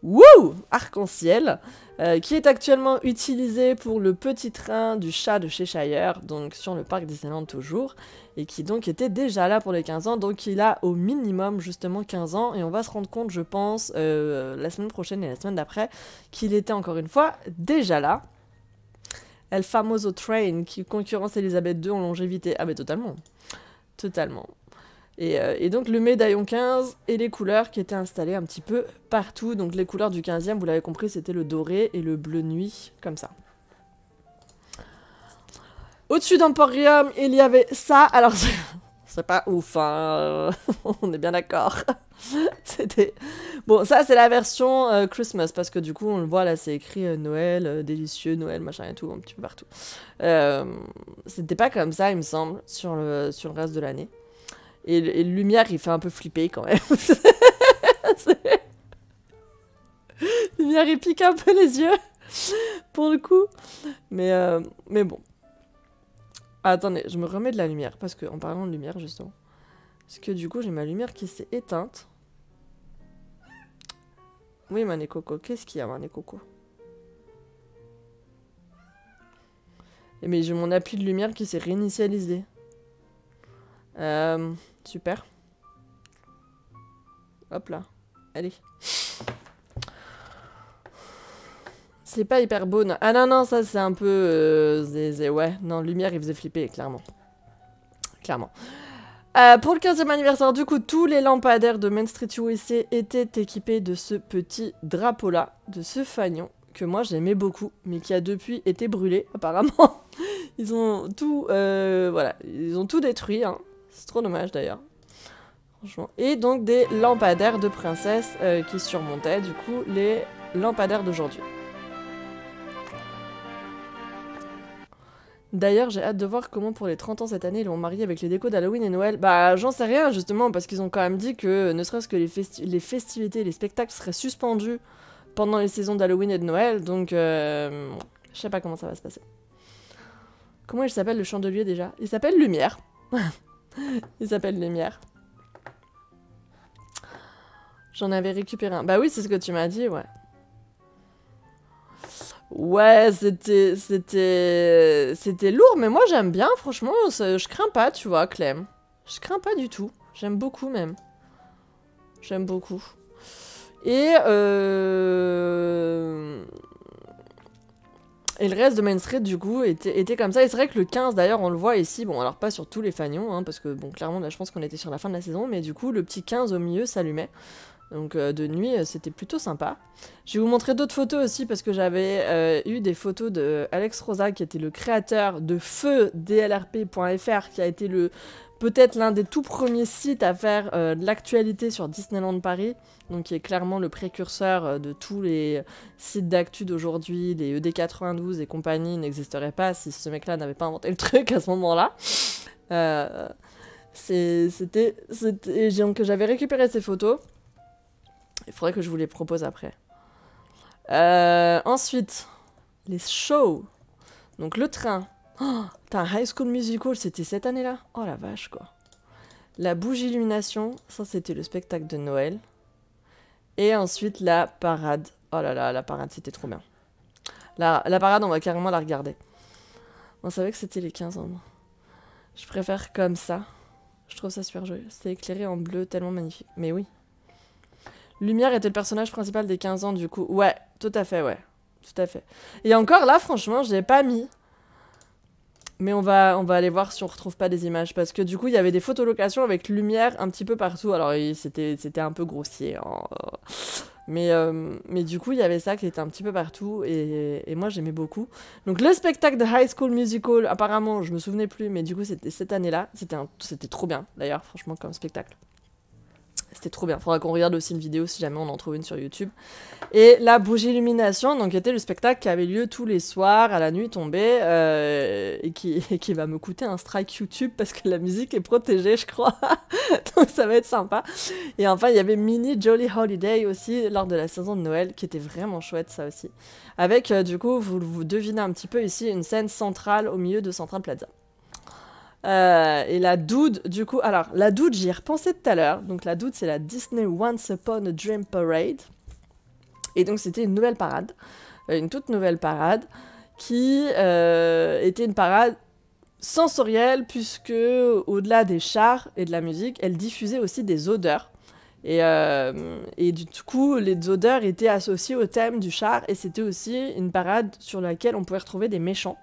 wouh, arc-en-ciel, qui est actuellement utilisé pour le petit train du chat de Cheshire, donc sur le parc Disneyland toujours, et qui donc était déjà là pour les 15 ans, donc il a au minimum justement 15 ans, et on va se rendre compte, je pense, la semaine prochaine et la semaine d'après, qu'il était encore une fois déjà là. El Famoso Train, qui concurrence Elisabeth II en longévité. Ah mais totalement. Totalement. Et donc le médaillon 15 et les couleurs qui étaient installées un petit peu partout. Donc les couleurs du 15e, vous l'avez compris, c'était le doré et le bleu nuit, comme ça. Au-dessus d'Emporium, il y avait ça. Alors, c'est pas ouf, hein. On est bien d'accord. C'était... Bon, ça, c'est la version Christmas, parce que du coup, on le voit, là, c'est écrit Noël, délicieux, Noël, machin et tout, un petit peu partout. C'était pas comme ça, il me semble, sur le reste de l'année. Et le lumière, il fait un peu flipper quand même. Lumière, il pique un peu les yeux, pour le coup. Mais bon. Ah, attendez, je me remets de la lumière, parce que en parlant de lumière, justement. Parce que du coup, j'ai ma lumière qui s'est éteinte. Oui, Mané Coco, qu'est-ce qu'il y a, Mané Coco? Mais j'ai mon appli de lumière qui s'est réinitialisé. Super. Hop là. Allez. C'est pas hyper beau. Non. Ah non, non, ça c'est un peu... ouais, non, lumière, il faisait flipper, clairement. Clairement. Pour le 15e anniversaire, du coup, tous les lampadaires de Main Street USA étaient équipés de ce petit drapeau-là, de ce fanion, que moi j'aimais beaucoup, mais qui a depuis été brûlé, apparemment. Ils ont tout... voilà, ils ont tout détruit, hein. C'est trop dommage, d'ailleurs. Franchement. Et donc des lampadaires de princesse qui surmontaient, du coup, les lampadaires d'aujourd'hui. D'ailleurs, j'ai hâte de voir comment pour les 30 ans cette année, ils vont marier avec les décos d'Halloween et Noël. Bah, j'en sais rien, justement, parce qu'ils ont quand même dit que ne serait-ce que les festivités, les spectacles seraient suspendus pendant les saisons d'Halloween et de Noël, donc je sais pas comment ça va se passer. Comment il s'appelle le chandelier déjà? Il s'appelle Lumière. Il s'appelle Lumière. J'en avais récupéré un. Bah oui, c'est ce que tu m'as dit, ouais. Ouais, c'était lourd, mais moi j'aime bien, franchement, je crains pas, tu vois, Clem. Je crains pas du tout. J'aime beaucoup même. J'aime beaucoup. Et le reste de Main Street, du coup, était comme ça. Et c'est vrai que le 15, d'ailleurs, on le voit ici. Bon, alors pas sur tous les fanions, hein, parce que, bon, clairement, là, je pense qu'on était sur la fin de la saison. Mais du coup, le petit 15 au milieu s'allumait. Donc de nuit, c'était plutôt sympa. Je vais vous montrer d'autres photos aussi parce que j'avais eu des photos de Alex Rosa qui était le créateur de feudlrp.fr qui a été peut-être l'un des tout premiers sites à faire de l'actualité sur Disneyland Paris, donc qui est clairement le précurseur de tous les sites d'actu d'aujourd'hui, les ED92 et compagnie n'existeraient pas si ce mec-là n'avait pas inventé le truc à ce moment-là. Donc j'avais récupéré ces photos. Il faudrait que je vous les propose après. Ensuite, les shows. Donc le train. Oh, t'as un High School Musical, c'était cette année-là? Oh la vache, quoi. La bougie illumination, ça c'était le spectacle de Noël. Et ensuite la parade. Oh là là, la parade, c'était trop bien. La parade, on va carrément la regarder. On savait que c'était les 15 ans. Je préfère comme ça. Je trouve ça super joli. C'était éclairé en bleu, tellement magnifique. Mais oui. Lumière était le personnage principal des 15 ans, du coup. Ouais, tout à fait, ouais. Tout à fait. Et encore là, franchement, je l'ai pas mis. Mais on va aller voir si on retrouve pas des images. Parce que du coup, il y avait des photolocations avec lumière un petit peu partout. Alors, c'était un peu grossier. Hein. Mais du coup, il y avait ça qui était un petit peu partout. Et moi, j'aimais beaucoup. Donc, le spectacle de High School Musical, apparemment, je me souvenais plus. Mais du coup, c'était cette année-là. C'était trop bien, d'ailleurs, franchement, comme spectacle. C'était trop bien. Faudra qu'on regarde aussi une vidéo si jamais on en trouve une sur YouTube. Et la bougie illumination, donc était le spectacle qui avait lieu tous les soirs à la nuit tombée et qui va me coûter un strike YouTube parce que la musique est protégée, je crois. Donc ça va être sympa. Et enfin, il y avait Mini Jolly Holiday aussi lors de la saison de Noël qui était vraiment chouette, ça aussi. Avec, du coup, vous devinez un petit peu ici, une scène centrale au milieu de Central Plaza. Et la Dude, du coup, alors la Dude, j'y ai repensé tout à l'heure. Donc la Dude, c'est la Disney Once Upon a Dream Parade. Et donc c'était une nouvelle parade, une toute nouvelle parade, qui était une parade sensorielle, puisque au-delà des chars et de la musique, elle diffusait aussi des odeurs. Et du coup, les odeurs étaient associées au thème du char, et c'était aussi une parade sur laquelle on pouvait retrouver des méchants.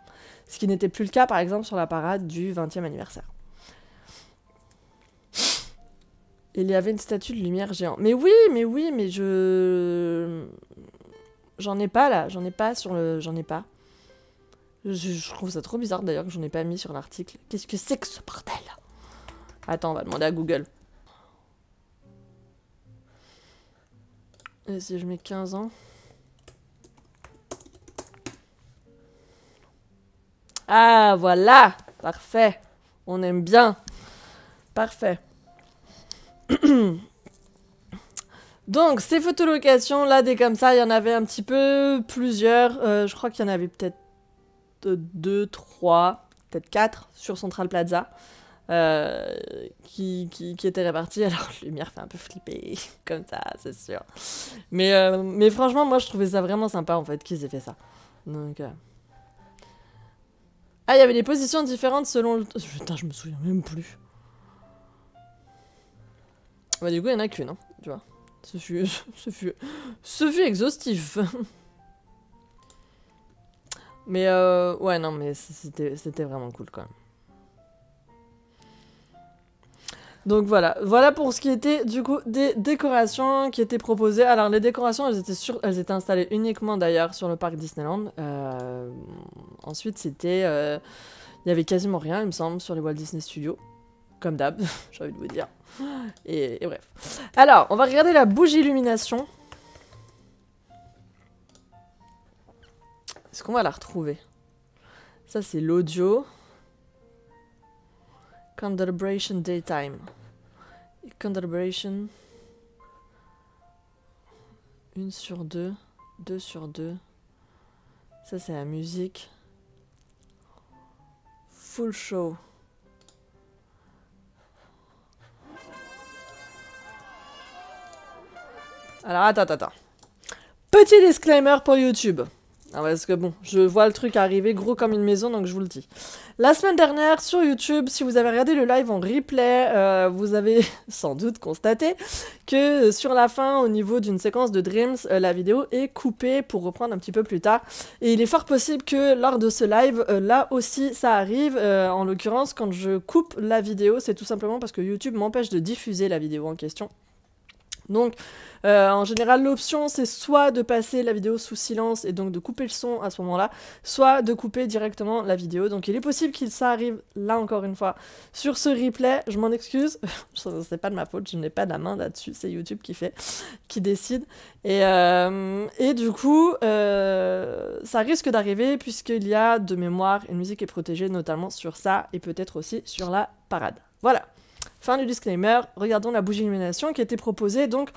Ce qui n'était plus le cas, par exemple, sur la parade du 20e anniversaire. Il y avait une statue de lumière géante. Mais oui, mais j'en ai pas, là. J'en ai pas sur le... J'en ai pas. Je trouve ça trop bizarre, d'ailleurs, que j'en ai pas mis sur l'article. Qu'est-ce que c'est que ce bordel? Attends, on va demander à Google. Et si je mets 15 ans... Ah, voilà. Parfait. On aime bien. Parfait. Donc, ces photolocations, là, des comme ça, il y en avait un petit peu plusieurs. Je crois qu'il y en avait peut-être 2, 3, peut-être 4 sur Central Plaza. Qui étaient répartis. Alors, Lumière fait un peu flipper, comme ça, c'est sûr. Mais franchement, moi, je trouvais ça vraiment sympa, en fait, qu'ils aient fait ça. Donc... Ah, il y avait des positions différentes selon le... Putain, je me souviens même plus. Bah, du coup, il y en a qu'une, hein, tu vois. Ce fut exhaustif. Mais, ouais, non, mais c'était vraiment cool, quand même. Donc voilà pour ce qui était du coup des décorations qui étaient proposées. Alors les décorations elles étaient installées uniquement d'ailleurs sur le parc Disneyland. Ensuite c'était, il y avait quasiment rien il me semble sur les Walt Disney Studios, comme d'hab, j'ai envie de vous dire. Et bref. Alors on va regarder la bougie illumination. Est-ce qu'on va la retrouver? Ça c'est l'audio. Celebration Daytime. Celebration. 1 sur 2. 2 sur 2. Ça, c'est la musique. Full show. Alors, attends. Petit disclaimer pour YouTube. Ah, parce que bon, je vois le truc arriver gros comme une maison, donc je vous le dis. La semaine dernière, sur YouTube, si vous avez regardé le live en replay, vous avez sans doute constaté que sur la fin, au niveau d'une séquence de Dreams, la vidéo est coupée pour reprendre un petit peu plus tard. Et il est fort possible que lors de ce live, là aussi, ça arrive. En l'occurrence, quand je coupe la vidéo, c'est tout simplement parce que YouTube m'empêche de diffuser la vidéo en question. Donc, en général, l'option, c'est soit de passer la vidéo sous silence et donc de couper le son à ce moment-là, soit de couper directement la vidéo. Donc, il est possible que ça arrive, là encore une fois, sur ce replay. Je m'en excuse, c'est pas de ma faute, je n'ai pas la main là-dessus, c'est YouTube qui décide. Et du coup, ça risque d'arriver puisqu'il y a de mémoire une musique est protégée, notamment sur ça et peut-être aussi sur la parade. Voilà. Fin du disclaimer, regardons la bougie illumination qui a été proposée donc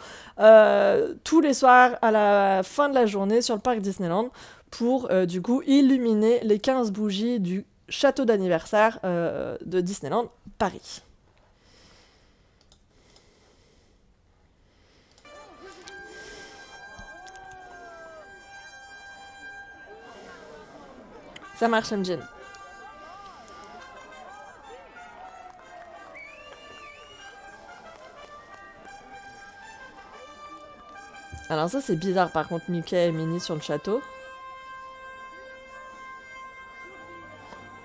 tous les soirs à la fin de la journée sur le parc Disneyland pour du coup illuminer les 15 bougies du château d'anniversaire de Disneyland Paris. Ça marche, MJ. Alors ça c'est bizarre par contre, Mickey et Minnie sur le château.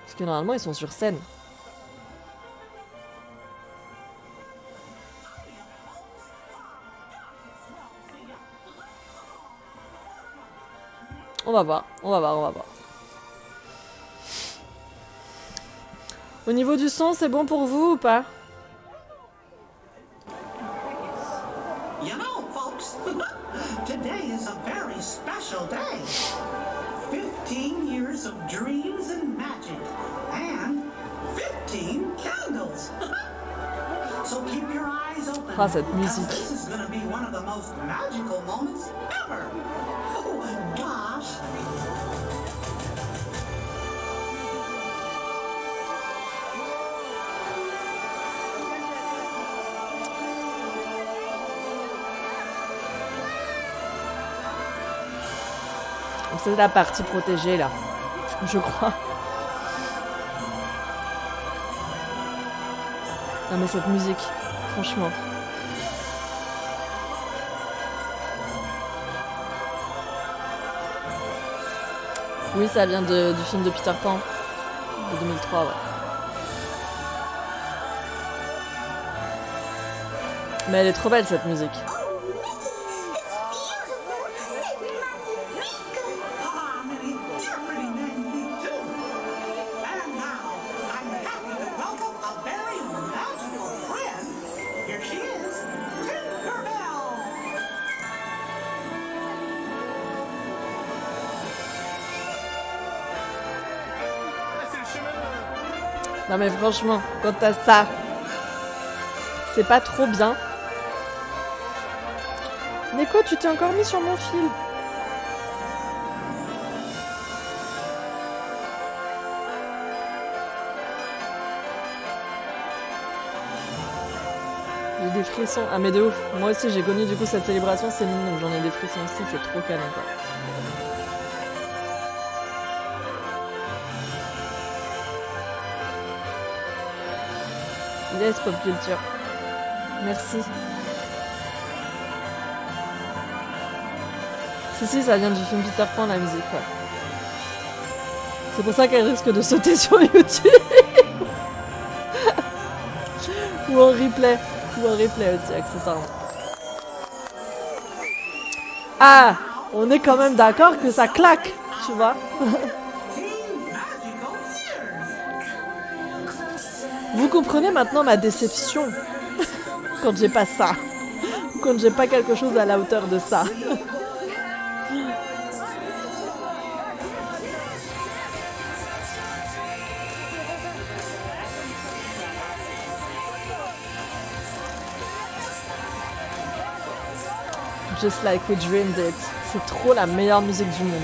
Parce que normalement ils sont sur scène. On va voir. Au niveau du son, c'est bon pour vous ou pas? Today is a very special day. 15 years of dreams and magic, and 15 candles. So keep your eyes open. Ah, cette musique. This is going to be one of the most magical moments ever. Oh gosh. C'est la partie protégée là, je crois. Non mais cette musique, franchement. Oui, ça vient du film de Peter Pan, de 2003, ouais. Mais elle est trop belle cette musique. Non mais franchement, quand t'as ça, c'est pas trop bien. Neko, tu t'es encore mis sur mon fil. des frissons. Ah mais de ouf. Moi aussi j'ai connu du coup cette célébration, c'est mignon, donc j'en ai des frissons aussi, c'est trop canon quoi. Yes, pop culture. Merci. Si, ça vient du film Peter Pan, la musique, quoi. C'est pour ça qu'elle risque de sauter sur YouTube. Ou en replay. Ou en replay aussi, accessoirement. Ah, on est quand même d'accord que ça claque, tu vois. Vous comprenez maintenant ma déception quand j'ai pas ça. Quand j'ai pas quelque chose à la hauteur de ça. Just like we dreamed it. C'est trop la meilleure musique du monde.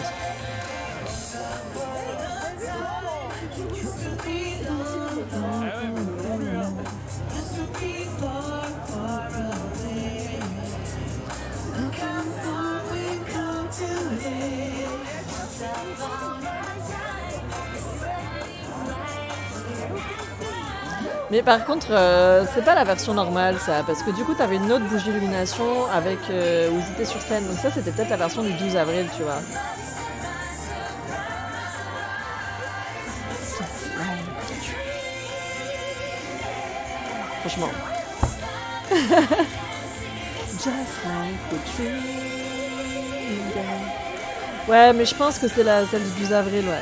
Mais par contre, c'est pas la version normale ça, parce que du coup t'avais une autre bougie d'illumination avec où ils étaient sur scène, donc ça c'était peut-être la version du 12 avril, tu vois. Franchement. Just like a dream. Ouais, mais je pense que c'est celle du 12 avril, ouais.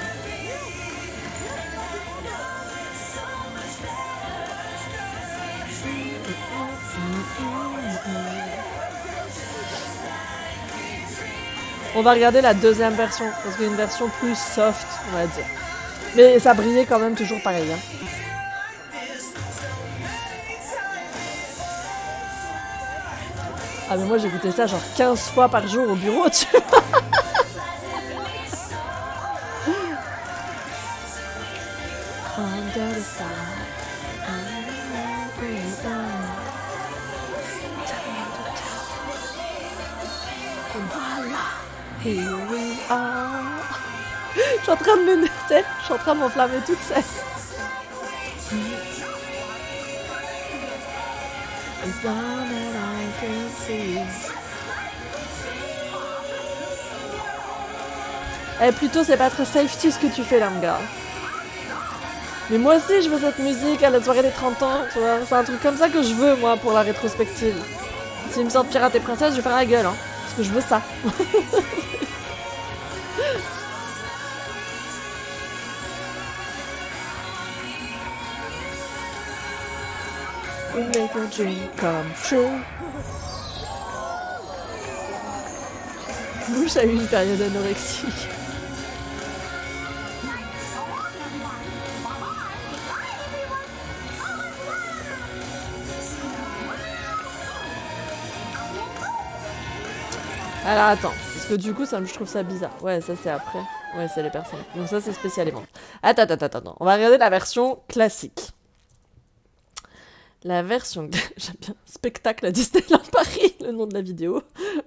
On va regarder la deuxième version, parce qu'il y a une version plus soft, on va dire. Mais ça brillait quand même toujours pareil. Hein. Ah mais moi j'écoutais ça genre 15 fois par jour au bureau, tu vois. Here we are. Je suis en train de me noter, je suis en train de m'enflammer toute seule. Eh plutôt c'est pas très safety ce que tu fais là mon gars. Mais moi aussi je veux cette musique à la soirée des 30 ans, tu vois. C'est un truc comme ça que je veux moi pour la rétrospective. S'ils me sortent Pirate et Princesse, je vais faire la gueule hein. Parce que je veux ça. We make a dream come true. Bush a eu une période anorexique. Alors attends, parce que du coup je trouve ça bizarre. Ouais, ça c'est après. Ouais, c'est les personnes. Donc ça c'est spécialement. Attends. On va regarder la version classique. La version... J'aime bien. Spectacle à Disneyland Paris, le nom de la vidéo.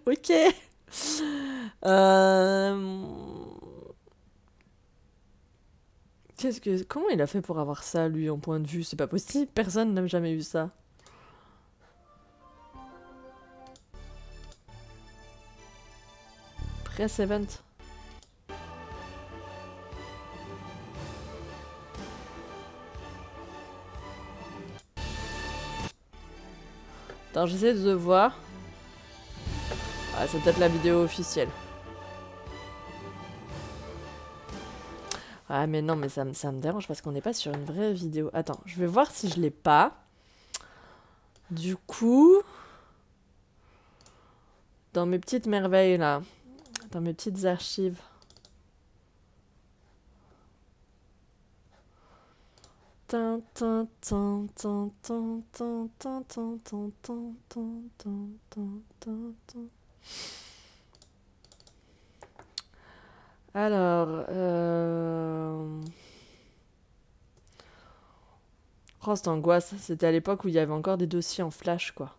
Ok. Comment il a fait pour avoir ça, lui, en point de vue? C'est pas possible, personne n'a jamais eu ça. Press event. Attends, j'essaie de voir. Ah, c'est peut-être la vidéo officielle. Ah mais non, mais ça me dérange parce qu'on n'est pas sur une vraie vidéo. Attends, je vais voir si je l'ai pas. Du coup... Dans mes petites merveilles, là. Dans mes petites archives. Alors, oh, cette angoisse, c'était à l'époque où il y avait encore des dossiers en flash, quoi.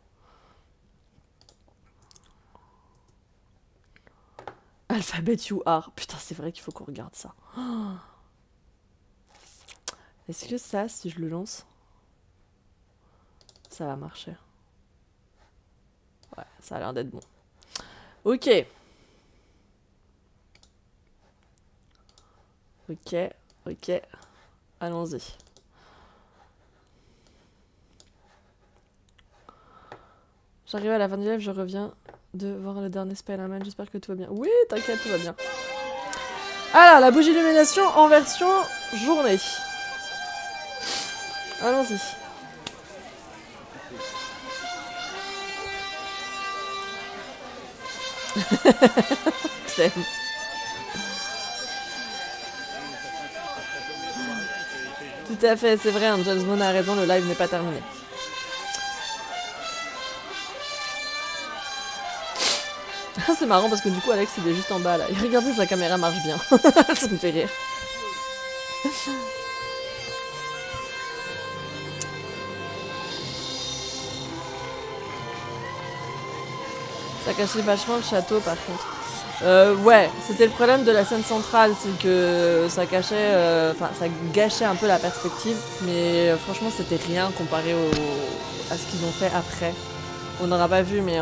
Alphabet You Are. Putain, c'est vrai qu'il faut qu'on regarde ça. Oh. Est-ce que ça, si je le lance, ça va marcher? Ouais, ça a l'air d'être bon. Ok. Ok, ok. Allons-y. J'arrive à la fin du live, je reviens de voir le dernier Spider-Man. J'espère que tout va bien. Oui, t'inquiète, tout va bien. Alors, la bougie illumination en version journée. Allons-y. Clem. Tout à fait, c'est vrai, hein, James Bond a raison, le live n'est pas terminé. C'est marrant parce que du coup Alex il est juste en bas là. Et regardez, sa caméra marche bien. Ça me fait rire. Ça cachait vachement le château par contre. Ouais, c'était le problème de la scène centrale, c'est que ça cachait, enfin ça gâchait un peu la perspective, mais franchement c'était rien comparé à ce qu'ils ont fait après. On n'aura pas vu, mais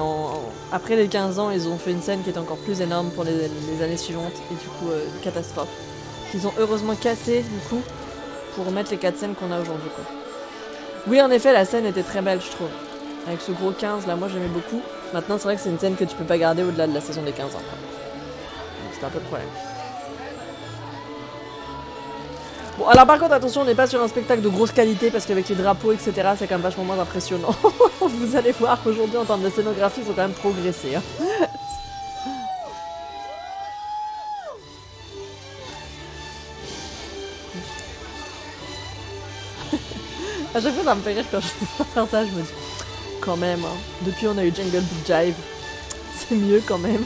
après les 15 ans, ils ont fait une scène qui est encore plus énorme pour les années suivantes, et du coup, catastrophe. Ils ont heureusement cassé, du coup, pour mettre les 4 scènes qu'on a aujourd'hui, quoi. Oui, en effet, la scène était très belle, je trouve. Avec ce gros 15, là, moi j'aimais beaucoup. Maintenant, c'est vrai que c'est une scène que tu peux pas garder au-delà de la saison des 15 ans, quoi. Donc c'était un peu le problème. Bon, alors par contre, attention, on n'est pas sur un spectacle de grosse qualité parce qu'avec les drapeaux, etc., c'est quand même vachement moins impressionnant. Vous allez voir qu'aujourd'hui, en termes de scénographie, il faut quand même progresser. Hein. À chaque fois, ça me fait rire quand je fais faire ça, je me dis, quand même, hein, depuis on a eu Jungle Book Jive, c'est mieux quand même.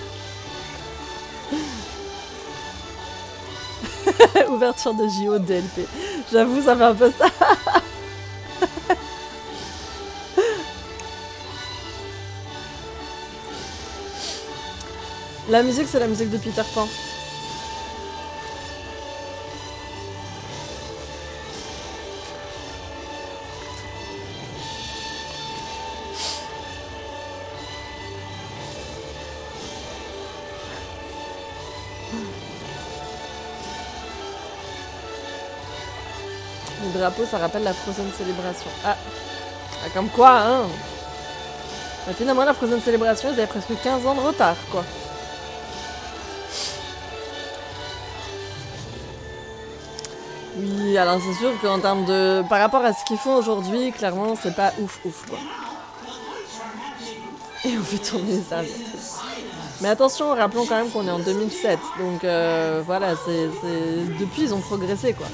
Ouverture de JO DLP. J'avoue, ça fait un peu ça. La musique, c'est la musique de Peter Pan. Le drapeau, ça rappelle la Frozen Célébration. Ah, comme quoi, hein. Mais finalement, la Frozen Célébration, ils avaient presque 15 ans de retard, quoi. Oui, alors c'est sûr qu'en termes de... Par rapport à ce qu'ils font aujourd'hui, clairement, c'est pas ouf, quoi. Et on fait tourner les serviettes. Mais attention, rappelons quand même qu'on est en 2007. Donc voilà, depuis, ils ont progressé, quoi.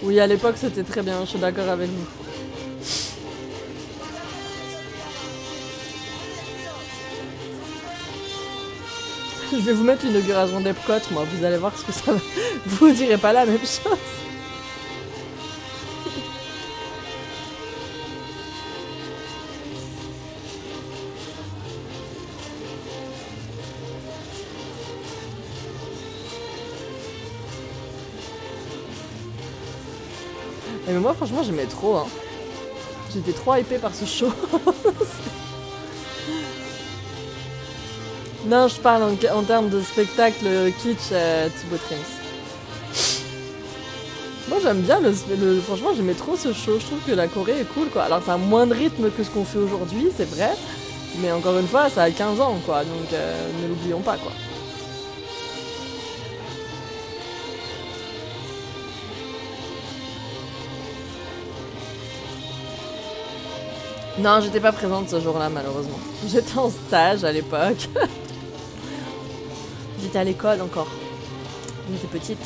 Oui, à l'époque, c'était très bien, je suis d'accord avec vous. Je vais vous mettre l'inauguration d'Epcot, moi, vous allez voir ce que ça va... Vous direz pas la même chose. Mais moi, franchement, j'aimais trop, hein. J'étais trop hypée par ce show. Non, je parle en termes de spectacle kitsch Thibaut Trims. Moi, j'aime bien franchement, j'aimais trop ce show. Je trouve que la Corée est cool, quoi. Alors, ça a moins de rythme que ce qu'on fait aujourd'hui, c'est vrai. Mais encore une fois, ça a 15 ans, quoi. Donc, ne l'oublions pas, quoi. Non, j'étais pas présente ce jour-là, malheureusement. J'étais en stage à l'époque. J'étais à l'école encore. J'étais petite.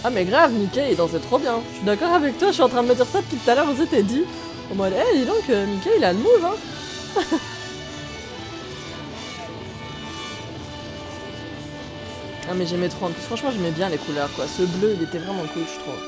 Ah mais grave, Mickey il dansait trop bien. Je suis d'accord avec toi, je suis en train de me dire ça depuis tout à l'heure, vous étiez dit. En mode, dis donc, Mickey il a le move, hein. Ah mais j'aimais trop, en plus franchement j'aimais bien les couleurs quoi. Ce bleu il était vraiment cool je trouve.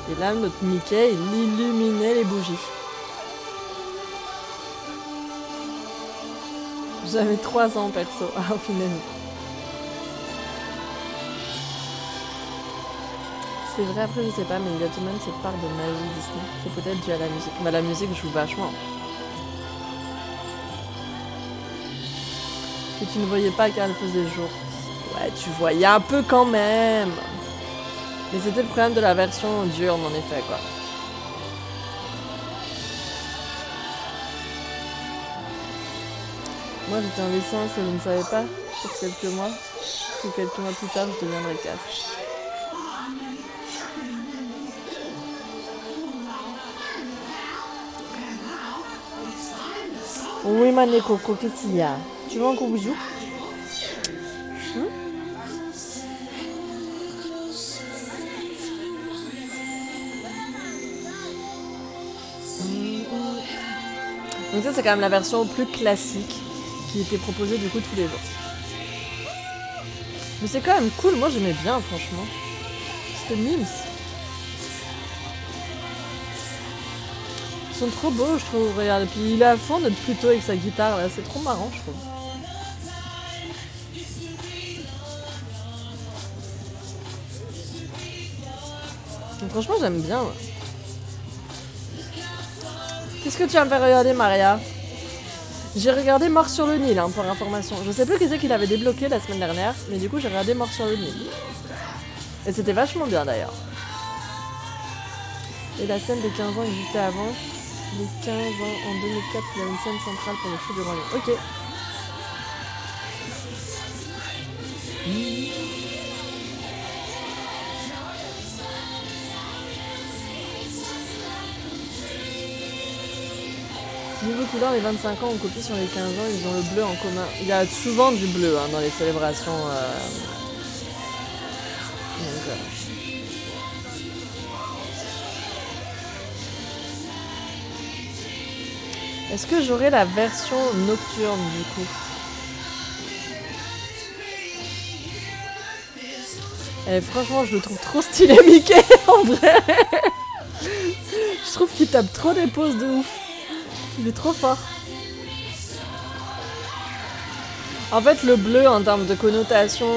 Et là, notre Mickey, il illuminait les bougies. J'avais 3 ans perso. Ah, au final. C'est vrai, après, je sais pas, mais il y a tout de même cette part de magie Disney. C'est peut-être dû à la musique. Mais la musique joue vachement. Que tu ne voyais pas car elle faisait jour. Ouais, tu voyais un peu quand même. Mais c'était le problème de la version diurne, en effet, quoi. Moi, j'étais en licence et je ne savais pas, pour quelques mois, que quelques mois plus tard, je deviendrais casse. Oui, Mané Coco, qu'est-ce qu'il y a? Tu veux un gros bisou? Donc ça c'est quand même la version plus classique qui était proposée du coup tous les jours. Mais c'est quand même cool, moi j'aimais bien franchement. C'était mimes. Ils sont trop beaux je trouve, regarde. Et puis il est à fond d'être plutôt avec sa guitare là, c'est trop marrant je trouve. Donc, franchement j'aime bien. Ouais. Qu'est-ce que tu vas me faire regarder, Maria? J'ai regardé Mort sur le Nil, hein, pour information. Je sais plus qui c'est qu'il avait débloqué la semaine dernière, mais du coup j'ai regardé Mort sur le Nil. Et c'était vachement bien d'ailleurs. Et la scène des 15 ans existait avant. Les 15 ans, en 2004, il y a une scène centrale pour le feu du royaume. Ok. Niveau couleur, les 25 ans ont copié sur les 15 ans, ils ont le bleu en commun. Il y a souvent du bleu hein, dans les célébrations. Donc, est-ce que j'aurai la version nocturne du coup? Et franchement, je le trouve trop stylé, Mickey, en vrai. Je trouve qu'il tape trop des poses de ouf. Il est trop fort. En fait, le bleu, en termes de connotation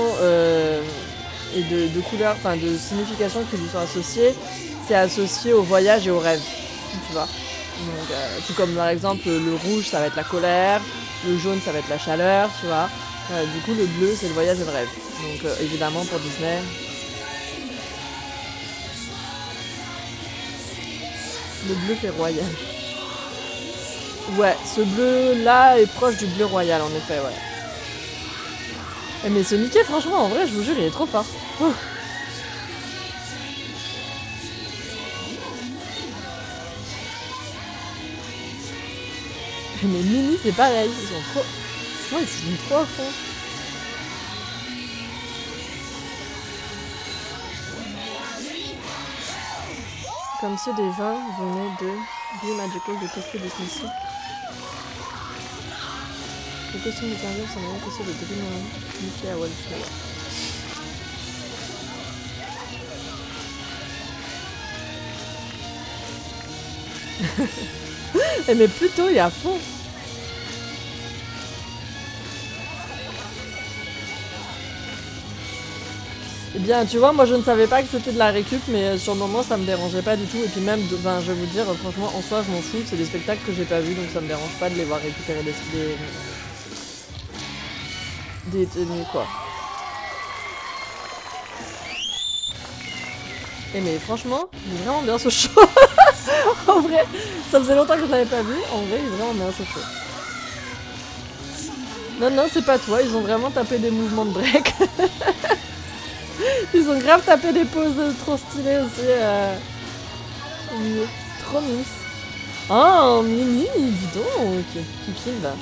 et de couleur, enfin de signification qui lui sont associées, c'est associé au voyage et au rêve. Tu vois. Donc, tout comme par exemple, le rouge, ça va être la colère, le jaune, ça va être la chaleur, tu vois. Du coup, le bleu, c'est le voyage et le rêve. Donc, évidemment, pour Disney. Le bleu fait royal. Ouais, ce bleu-là est proche du bleu royal, en effet, ouais. Mais ce Mickey, franchement, en vrai, je vous jure, il est trop fort. Oh. Mais Minnie, c'est pareil, ils sont trop... Franchement, ils sont trop à fond. Comme ceux des vins venaient de Blue Magical de Tokyo Disney. Les costumes de carrière sont les mêmes que ceux de Dreamland, Mickey à Walt Disney. Mais plutôt, il est à fond. Eh bien, tu vois, moi je ne savais pas que c'était de la récup, mais sur le moment ça me dérangeait pas du tout. Et puis même, je vais vous dire, franchement, en soi, je m'en fous. C'est des spectacles que j'ai pas vus, donc ça me dérange pas de les voir récupérer détenus, quoi. Et mais franchement, il est vraiment bien ce show. En vrai, ça faisait longtemps que je l'avais pas vu. En vrai, il est vraiment bien ce show. Non, non, c'est pas toi. Ils ont vraiment tapé des mouvements de break. Ils ont grave tapé des poses trop stylées aussi. Oui, trop mimes. Oh, Mimi, dis donc. Qui filme là.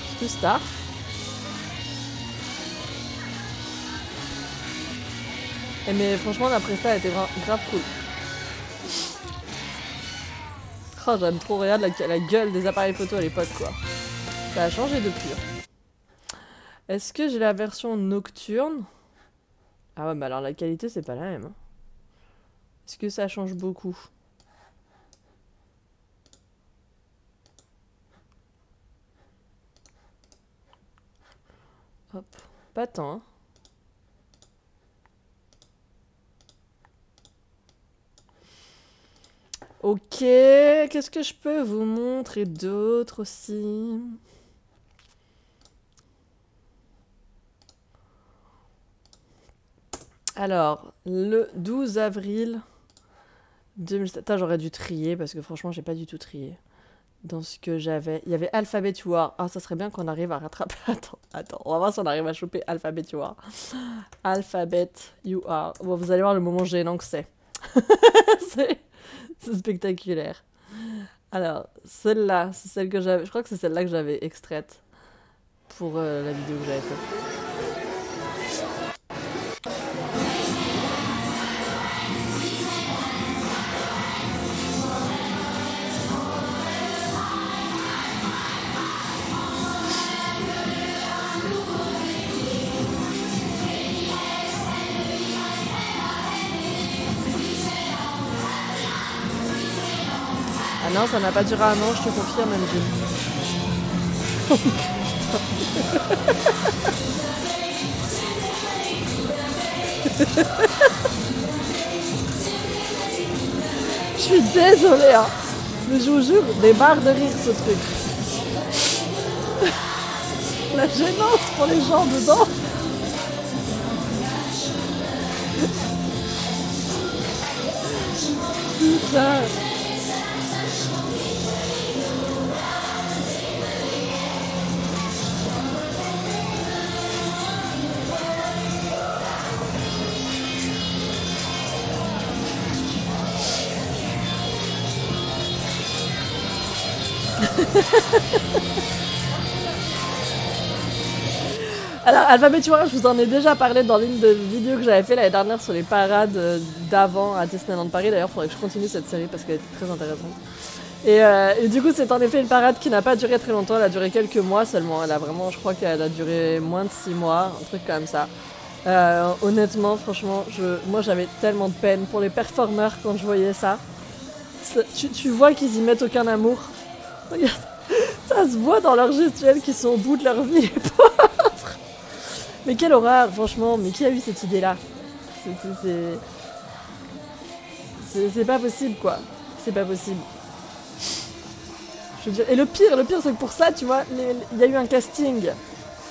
C'est tout star. Et mais franchement, la presta a été grave cool. Oh, j'aime trop, regarde la gueule des appareils photo à l'époque, quoi. Ça a changé depuis. Est-ce que j'ai la version nocturne? Ah ouais, bah alors la qualité, c'est pas la même. Est-ce que ça change beaucoup? Hop, pas tant, hein. Ok, qu'est-ce que je peux vous montrer d'autre aussi? Alors, le 12 avril 2007... J'aurais dû trier parce que franchement, j'ai pas du tout trié. Dans ce que j'avais... Il y avait Alphabet You Are. Ah, ça serait bien qu'on arrive à rattraper... Attends, on va voir si on arrive à choper Alphabet You Are. Alphabet You Are. Bon, vous allez voir le moment gênant que c'est. C'est spectaculaire. Alors, celle-là, c'est celle que j'avais... Je crois que c'est celle-là que j'avais extraite pour la vidéo que j'avais faite. Ah non, ça n'a pas duré un an, je te confirme, MJ. Je suis désolée, hein. Mais je vous jure, des barres de rire ce truc. La gênance pour les gens dedans. Putain. Alors, Alphabet You Are, je vous en ai déjà parlé dans l'une des vidéos que j'avais fait l'année dernière sur les parades d'avant à Disneyland Paris. D'ailleurs, il faudrait que je continue cette série parce qu'elle était très intéressante. Et du coup, c'est en effet une parade qui n'a pas duré très longtemps. Elle a duré quelques mois seulement. Elle a vraiment, je crois qu'elle a duré moins de 6 mois, un truc comme ça. Honnêtement, franchement, moi j'avais tellement de peine pour les performeurs quand je voyais ça. Tu vois qu'ils y mettent aucun amour. Regarde, ça se voit dans leur gestuelle qu'ils sont au bout de leur vie, les pauvres. Mais quelle horreur, franchement, mais qui a eu cette idée-là? C'est pas possible, quoi. C'est pas possible. Je veux dire, et le pire, c'est que pour ça, tu vois, il y a eu un casting.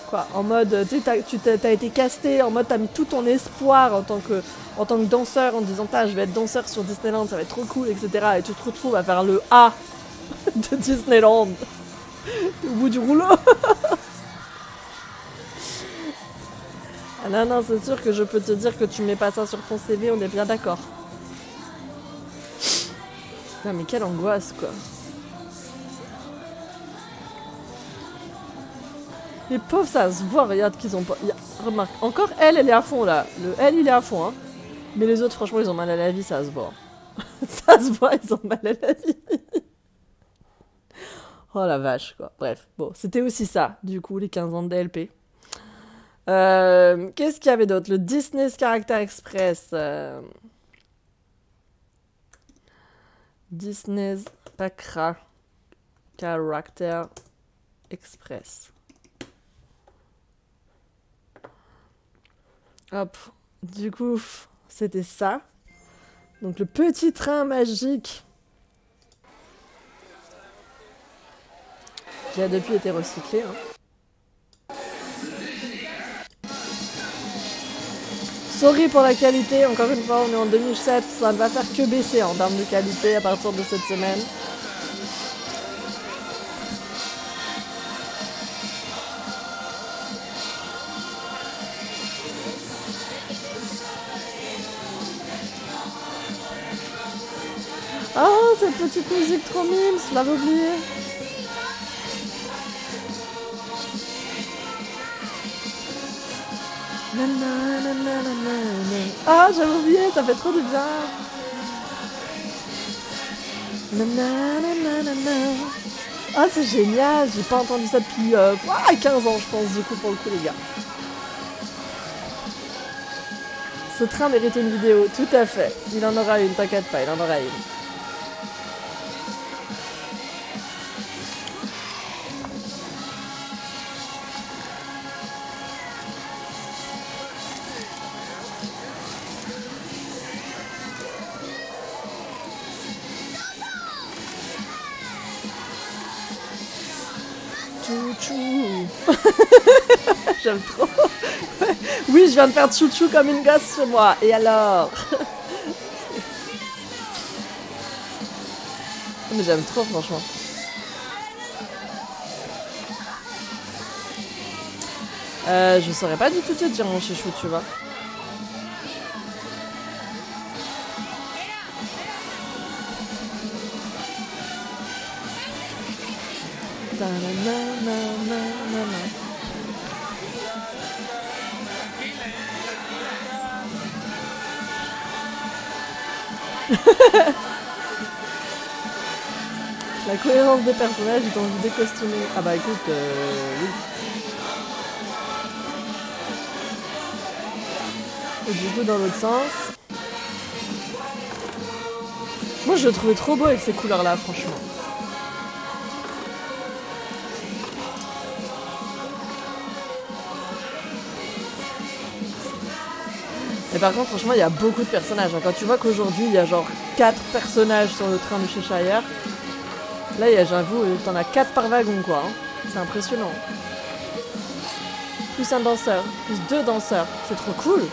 Quoi, en mode, tu t'as été casté, en mode, t'as mis tout ton espoir en tant que danseur, en disant, je vais être danseur sur Disneyland, ça va être trop cool, etc. Et tu te retrouves à faire le A de Disneyland au bout du rouleau. Ah non, non, c'est sûr que je peux te dire que tu mets pas ça sur ton CV, on est bien d'accord. Non mais quelle angoisse, quoi. Les pauvres, ça se voit, regarde qu'ils ont pas... Remarque, encore elle est à fond, là. Le elle, il est à fond, hein. Mais les autres, franchement, ils ont mal à la vie, ça se voit. Ça se voit, ils ont mal à la vie. Oh la vache, quoi. Bref, bon, c'était aussi ça, du coup, les 15 ans de DLP. Qu'est-ce qu'il y avait d'autre? Le Disney's Character Express. Disney's Pacra Character Express. Hop, du coup, c'était ça. Donc le petit train magique qui a depuis été recyclé. Hein. Sorry pour la qualité, encore une fois, on est en 2007, ça ne va faire que baisser en termes de qualité à partir de cette semaine. Oh, cette petite musique trop mime, je l'avais oublié. Ah, j'avais oublié, ça fait trop du bien. Ah, c'est génial, j'ai pas entendu ça depuis 15 ans, je pense, du coup, pour le coup, les gars. Ce train mérite une vidéo, tout à fait. Il en aura une, t'inquiète pas, il en aura une. Chouchou. J'aime trop. Oui, je viens de faire chouchou comme une gosse chez moi. Et alors? Mais j'aime trop, franchement. Je saurais pas du tout te dire mon chouchou, tu vois. La cohérence des personnages, ils ont envie de décostumer. Ah bah écoute, oui. Et du coup, dans l'autre sens... Moi, je le trouvais trop beau avec ces couleurs-là, franchement. Et par contre, franchement, il y a beaucoup de personnages. Quand tu vois qu'aujourd'hui, il y a genre 4 personnages sur le train de Cheshire, là, j'avoue, t'en as 4 par wagon, quoi. Hein. C'est impressionnant. Plus un danseur, plus 2 danseurs. C'est trop cool.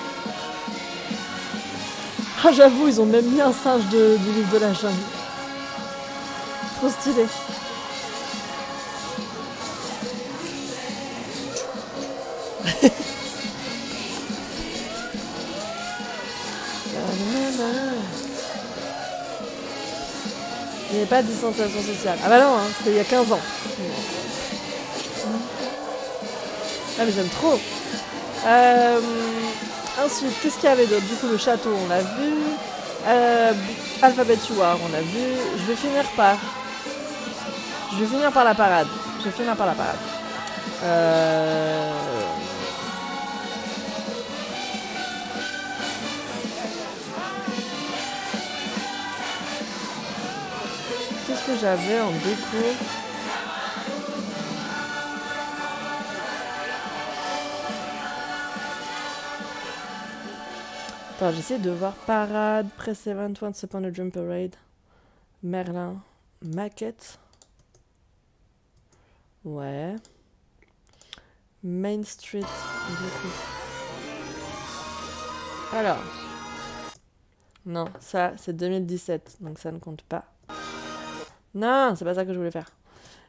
Ah, j'avoue, ils ont même mis un singe du livre de la jungle. Trop stylé. Il n'y avait pas de distanciation sociale. Ah bah non, hein, c'était il y a 15 ans. Ah mais j'aime trop. Ensuite, qu'est-ce qu'il y avait d'autre? Du coup, le château, on l'a vu. Alphabet War, on l'a vu. Je vais finir par la parade. Qu'est-ce que j'avais en déco? Attends, j'essaie de voir parade, Press Event, Once Upon a Dream Parade, Merlin, maquette. Ouais. Main Street, du coup. Alors. Non, ça, c'est 2017, donc ça ne compte pas. Non, c'est pas ça que je voulais faire.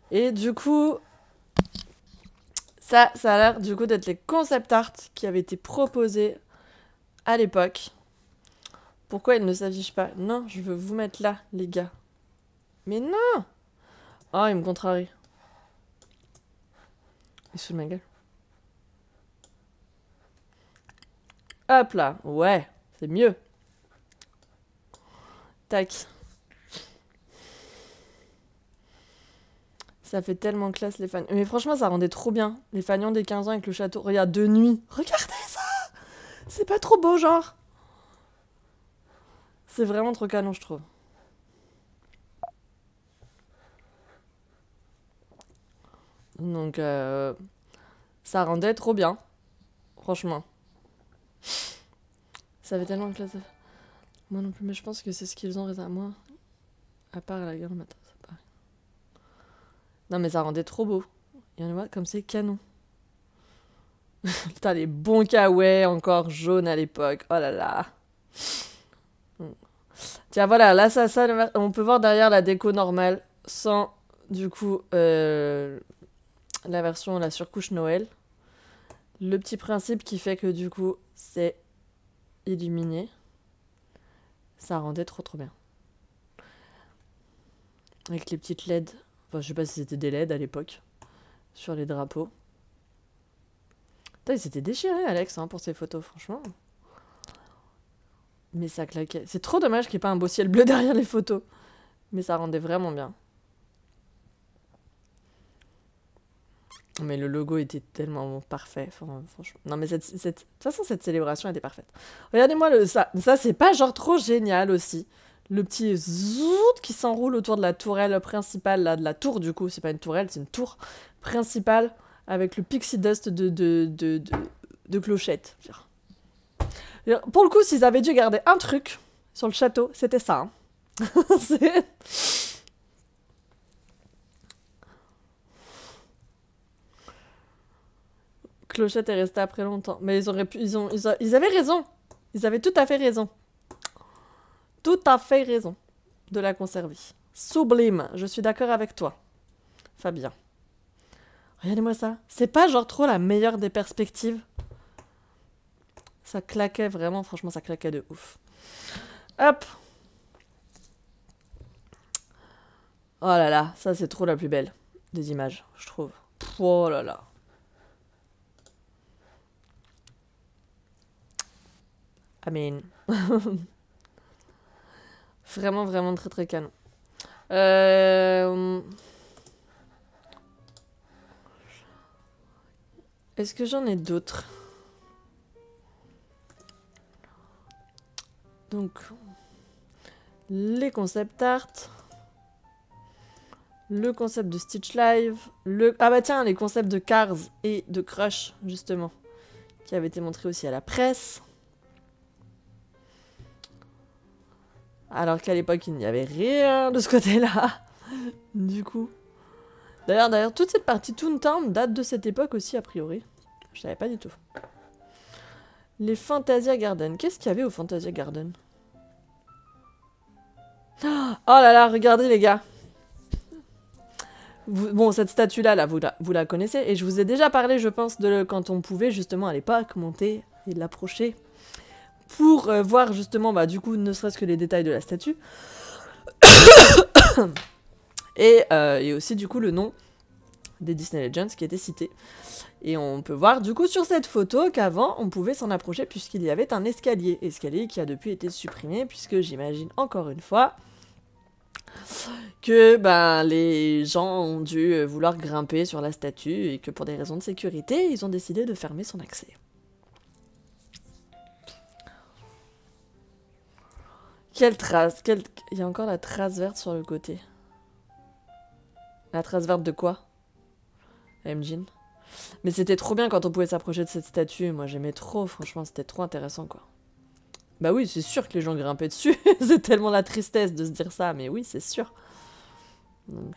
Et du coup, ça a l'air du coup d'être les concept art qui avaient été proposés à l'époque. Pourquoi ils ne s'affichent pas? Non, je veux vous mettre là, les gars. Mais non! Oh, il me contrarie. Il se fout de ma gueule. Hop là, ouais, c'est mieux. Tac. Ça fait tellement classe les fans. Mais franchement, ça rendait trop bien. Les fanions des 15 ans avec le château. Regarde, de nuit. Regardez ça! C'est pas trop beau, genre. C'est vraiment trop canon, je trouve. Donc, ça rendait trop bien. Franchement. Ça fait tellement classe. Moi non plus, mais je pense que c'est ce qu'ils ont réservé. Moi, à part la guerre, matin, c'est pareil. Non, mais ça rendait trop beau. Et on voit comme c'est canon. Putain, les bons kawaii encore jaunes à l'époque. Oh là là. Tiens, voilà, là, on peut voir derrière la déco normale, sans, du coup, la version, la surcouche Noël. Le petit principe qui fait que, du coup, c'est illuminé. Ça rendait trop trop bien. Avec les petites LED. Enfin, je sais pas si c'était des LED à l'époque. Sur les drapeaux. Putain, il s'était déchiré, Alex, hein, pour ces photos, franchement. Mais ça claquait. C'est trop dommage qu'il n'y ait pas un beau ciel bleu derrière les photos. Mais ça rendait vraiment bien. Mais le logo était tellement parfait. Enfin, franchement. Non, mais de toute façon, cette célébration était parfaite. Regardez-moi ça. Ça, c'est pas genre trop génial aussi. Le petit zout qui s'enroule autour de la tourelle principale, là, de la tour du coup. C'est pas une tourelle, c'est une tour principale avec le pixie dust de clochette. Pour le coup, s'ils avaient dû garder un truc sur le château, c'était ça. Hein. Clochette est restée après longtemps. Mais ils auraient pu. Ils avaient raison. Ils avaient tout à fait raison. Tout à fait raison de la conserver. Sublime. Je suis d'accord avec toi, Fabien. Regardez-moi ça. C'est pas genre trop la meilleure des perspectives. Ça claquait vraiment. Franchement, ça claquait de ouf. Hop. Oh là là. Ça, c'est trop la plus belle des images, je trouve. Oh là là. Amen. Vraiment, vraiment très très canon. Est-ce que j'en ai d'autres? Donc, les concept art. Le concept de Stitch Live. Ah bah tiens, les concepts de Cars et de Crush, justement. Qui avaient été montrés aussi à la presse. Alors qu'à l'époque, il n'y avait rien de ce côté-là. Du coup. D'ailleurs, toute cette partie Toontown date de cette époque aussi, a priori. Je savais pas du tout. Les Fantasia Garden. Qu'est-ce qu'il y avait au Fantasia Garden? Oh là là, regardez les gars. Bon, cette statue-là, là, vous la connaissez. Et je vous ai déjà parlé, je pense, de quand on pouvait justement à l'époque monter et l'approcher. Pour voir justement, bah, du coup, ne serait-ce que les détails de la statue. et aussi, du coup, le nom des Disney Legends qui était cité. Et on peut voir, du coup, sur cette photo qu'avant, on pouvait s'en approcher puisqu'il y avait un escalier. Escalier qui a depuis été supprimé puisque j'imagine, encore une fois, que ben, les gens ont dû vouloir grimper sur la statue et que pour des raisons de sécurité, ils ont décidé de fermer son accès. Quelle trace? Il y a encore la trace verte sur le côté. La trace verte de quoi? Jean. Mais c'était trop bien quand on pouvait s'approcher de cette statue. Moi j'aimais trop, franchement c'était trop intéressant quoi. Bah oui, c'est sûr que les gens grimpaient dessus. C'est tellement la tristesse de se dire ça, mais oui, c'est sûr. Donc,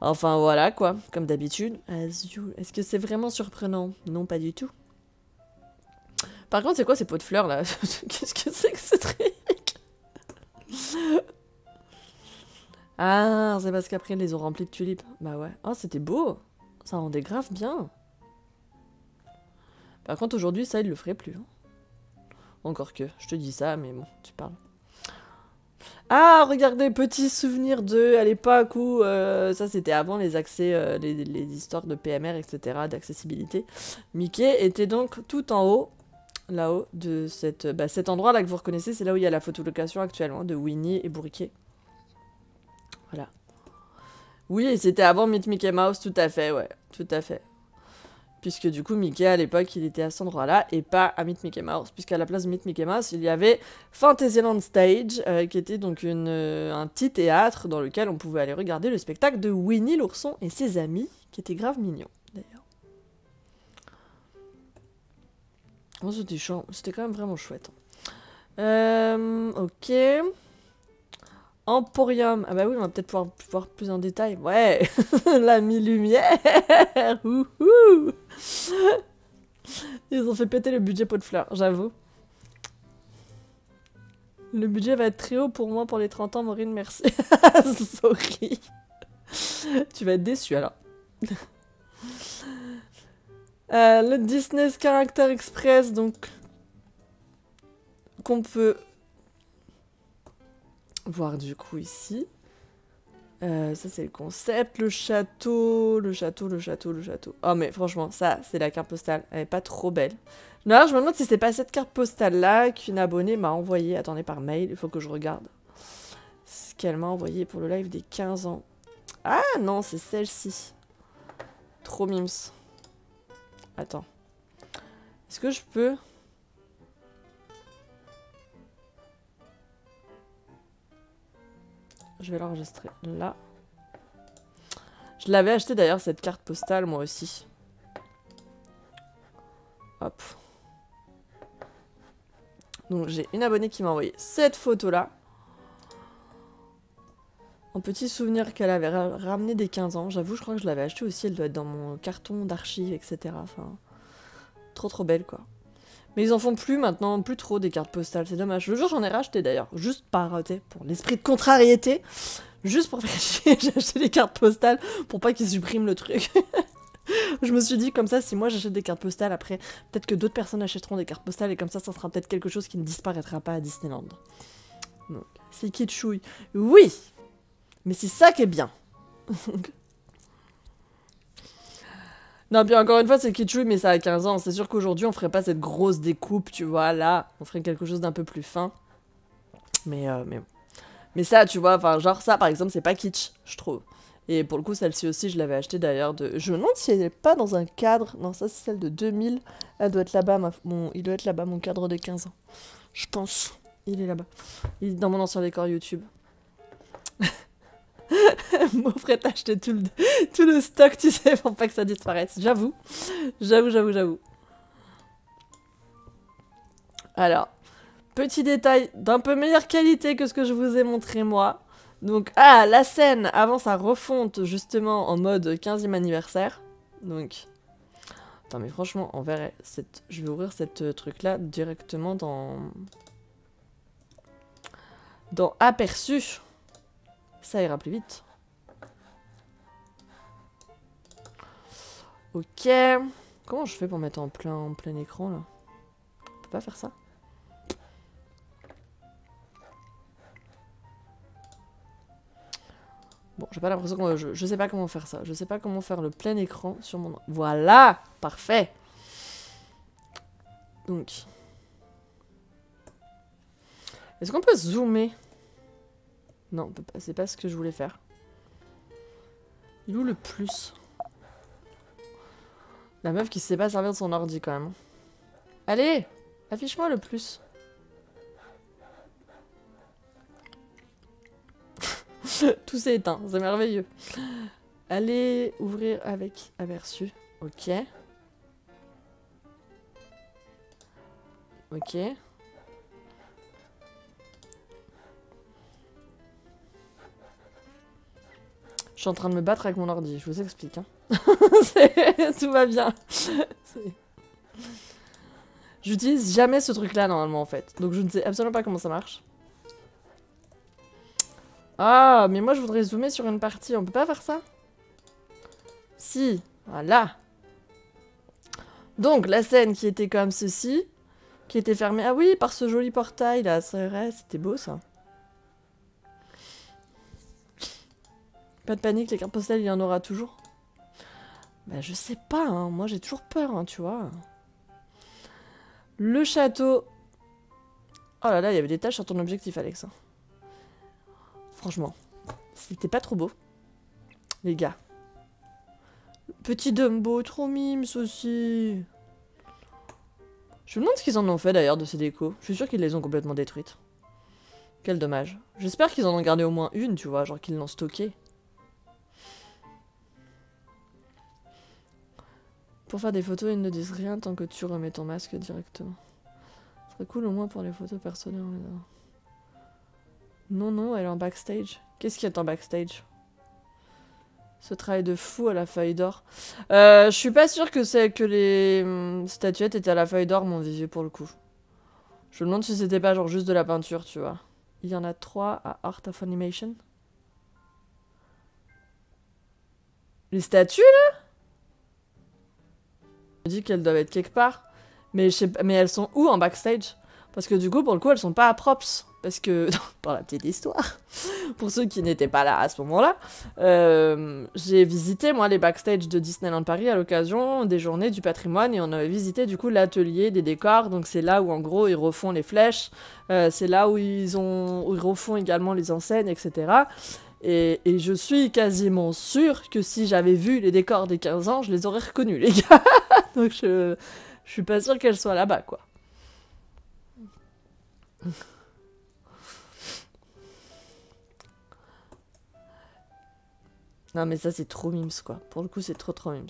enfin voilà quoi, comme d'habitude. Est-ce que c'est vraiment surprenant? Non, pas du tout. Par contre, c'est quoi ces pots de fleurs là? Qu'est-ce que c'est que ce truc? Ah, c'est parce qu'après ils les ont remplis de tulipes. Bah ouais. Oh, c'était beau. Ça rendait grave bien. Par contre, aujourd'hui, ça, ils le feraient plus. Hein. Encore que, je te dis ça, mais bon, tu parles. Ah, regardez, petit souvenir de à l'époque où ça c'était avant les accès, les histoires de PMR, etc., d'accessibilité. Mickey était donc tout en haut, là-haut, de cet endroit-là que vous reconnaissez, c'est là où il y a la photolocation actuellement de Winnie et Bourriquet. Voilà. Oui, et c'était avant Meet Mickey Mouse, tout à fait, ouais, tout à fait. Puisque du coup, Mickey, à l'époque, il était à cet endroit-là, et pas à Meet Mickey Mouse. Puisqu'à la place de Meet Mickey Mouse, il y avait Fantasyland Stage, qui était donc un petit théâtre dans lequel on pouvait aller regarder le spectacle de Winnie l'ourson et ses amis, qui était grave mignon, d'ailleurs. Oh, c'était quand même vraiment chouette. Ok. Emporium. Ah bah oui, on va peut-être pouvoir voir plus en détail. Ouais, la mi-lumière. Ouhou. Ils ont fait péter le budget pot de fleurs, j'avoue. Le budget va être très haut pour moi pour les 30 ans, Maureen, merci. Sorry. Tu vas être déçu alors. Le Disney's Character Express, donc qu'on peut voir du coup ici. Ça c'est le concept, le château. Oh mais franchement, ça c'est la carte postale, elle est pas trop belle. Non, je me demande si c'est pas cette carte postale là qu'une abonnée m'a envoyée, attendez, par mail, il faut que je regarde. Ce qu'elle m'a envoyé pour le live des 15 ans. Ah non, c'est celle-ci. Trop mimes. Attends. Est-ce que je peux... Je vais l'enregistrer là. Je l'avais acheté d'ailleurs cette carte postale moi aussi. Hop. Donc j'ai une abonnée qui m'a envoyé cette photo là. En petit souvenir qu'elle avait ramené des 15 ans. J'avoue, je crois que je l'avais acheté aussi. Elle doit être dans mon carton d'archives, etc. Enfin, trop belle quoi. Mais ils en font plus maintenant, plus trop des cartes postales, c'est dommage. Le jour j'en ai racheté d'ailleurs, juste par, pour l'esprit de contrariété, juste pour faire chier, j'ai acheté des cartes postales pour pas qu'ils suppriment le truc. Je me suis dit comme ça, si moi j'achète des cartes postales, après peut-être que d'autres personnes achèteront des cartes postales et comme ça sera peut-être quelque chose qui ne disparaîtra pas à Disneyland. Donc, c'est kitschouille. Oui, mais c'est ça qui est bien. Non, puis encore une fois, c'est kitschouille, mais ça a 15 ans. C'est sûr qu'aujourd'hui, on ferait pas cette grosse découpe, tu vois, là. On ferait quelque chose d'un peu plus fin. Mais ça, tu vois, enfin, genre ça, par exemple, c'est pas kitsch, je trouve. Et pour le coup, celle-ci aussi, je l'avais achetée d'ailleurs de... Je me demande si elle n'est pas dans un cadre... Non, ça, c'est celle de 2000. Elle doit être là-bas, il doit être là-bas, mon cadre de 15 ans. Je pense. Il est là-bas. Il est dans mon ancien décor YouTube. M'offrait d'acheter tout le stock, tu sais, pour pas que ça disparaisse. J'avoue. Alors, petit détail d'un peu meilleure qualité que ce que je vous ai montré moi. Donc, la scène avant sa refonte, justement, en mode 15e anniversaire. Donc, attends, mais franchement, on verrait je vais ouvrir cette truc-là directement dans Aperçu. Ça ira plus vite. Ok. Comment je fais pour mettre en plein écran, là? On peut pas faire ça? Bon, j'ai pas l'impression que... Je sais pas comment faire ça. Je sais pas comment faire le plein écran sur mon... Voilà! Parfait! Donc... Est-ce qu'on peut zoomer? Non, c'est pas ce que je voulais faire. Il est où le plus? La meuf qui sait pas servir de son ordi quand même. Allez! Affiche-moi le plus. Tout s'est éteint, c'est merveilleux. Allez ouvrir avec Aperçu. Ok. Ok. Je suis en train de me battre avec mon ordi, je vous explique. Hein. Tout va bien. J'utilise jamais ce truc-là normalement en fait. Donc je ne sais absolument pas comment ça marche. Ah, mais moi je voudrais zoomer sur une partie. On peut pas faire ça? Si, voilà. Donc la scène qui était comme ceci, qui était fermée. Ah oui, par ce joli portail là, c'est vrai, c'était beau ça. Pas de panique, les cartes postales, il y en aura toujours. Bah je sais pas, hein. Moi j'ai toujours peur, hein, tu vois. Le château. Oh là là, il y avait des taches sur ton objectif, Alex. Franchement, c'était pas trop beau. Les gars. Petit Dumbo, trop mimes aussi. Je me demande ce qu'ils en ont fait d'ailleurs de ces décos. Je suis sûre qu'ils les ont complètement détruites. Quel dommage. J'espère qu'ils en ont gardé au moins une, tu vois, genre qu'ils l'ont stockée. Pour faire des photos, ils ne disent rien tant que tu remets ton masque directement. Ce serait cool au moins pour les photos personnelles. Non, non, elle est en backstage. Qu'est-ce qu'il y a en backstage? Ce travail de fou à la feuille d'or. Je suis pas sûre que c'est que les statuettes étaient à la feuille d'or, mon vivier, pour le coup. Je me demande si c'était pas genre juste de la peinture, tu vois. Il y en a 3 à Art of Animation. Les statues, là? Je me dis qu'elles doivent être quelque part. Mais, je sais pas, mais elles sont où en backstage? Parce que du coup, pour le coup, elles sont pas à props. Parce que, pour la petite histoire, pour ceux qui n'étaient pas là à ce moment-là, j'ai visité, moi, les backstage de Disneyland Paris à l'occasion des journées du patrimoine et on avait visité, du coup, l'atelier des décors. Donc, c'est là où, en gros, ils refont les flèches. C'est là où ils refont également les enseignes, etc. Et je suis quasiment sûre que si j'avais vu les décors des 15 ans, je les aurais reconnus, les gars. Donc, je suis pas sûre qu'elles soient là-bas, quoi. Non mais ça c'est trop mimes quoi. Pour le coup c'est trop mimes.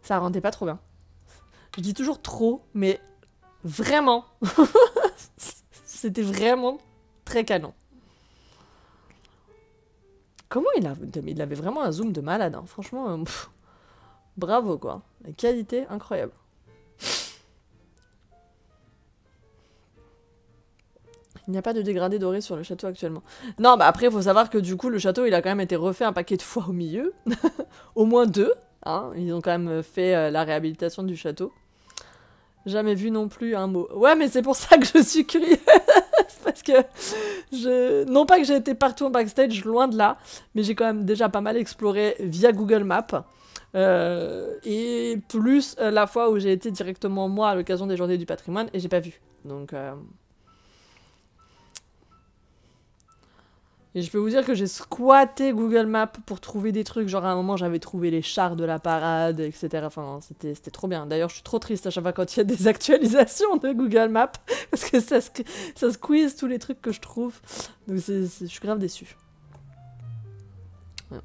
Ça rendait pas trop bien. Je dis toujours trop, mais vraiment. C'était vraiment très canon. Comment il avait vraiment un zoom de malade, hein. Franchement, bravo quoi. La qualité incroyable. Il n'y a pas de dégradé doré sur le château actuellement. Non, bah après, il faut savoir que du coup, le château, il a quand même été refait un paquet de fois au milieu. Au moins 2. Hein. Ils ont quand même fait la réhabilitation du château. Jamais vu non plus un mot. Ouais, mais c'est pour ça que je suis curieuse. Parce que non pas que j'ai été partout en backstage, loin de là, mais j'ai quand même déjà pas mal exploré via Google Maps. Et plus la fois où j'ai été directement moi à l'occasion des journées du patrimoine et j'ai pas vu. Donc... Et je peux vous dire que j'ai squatté Google Maps pour trouver des trucs. Genre à un moment, j'avais trouvé les chars de la parade, etc. Enfin, c'était trop bien. D'ailleurs, je suis trop triste à chaque fois quand il y a des actualisations de Google Maps. Parce que ça squeeze tous les trucs que je trouve. Donc je suis grave déçue. Ouais.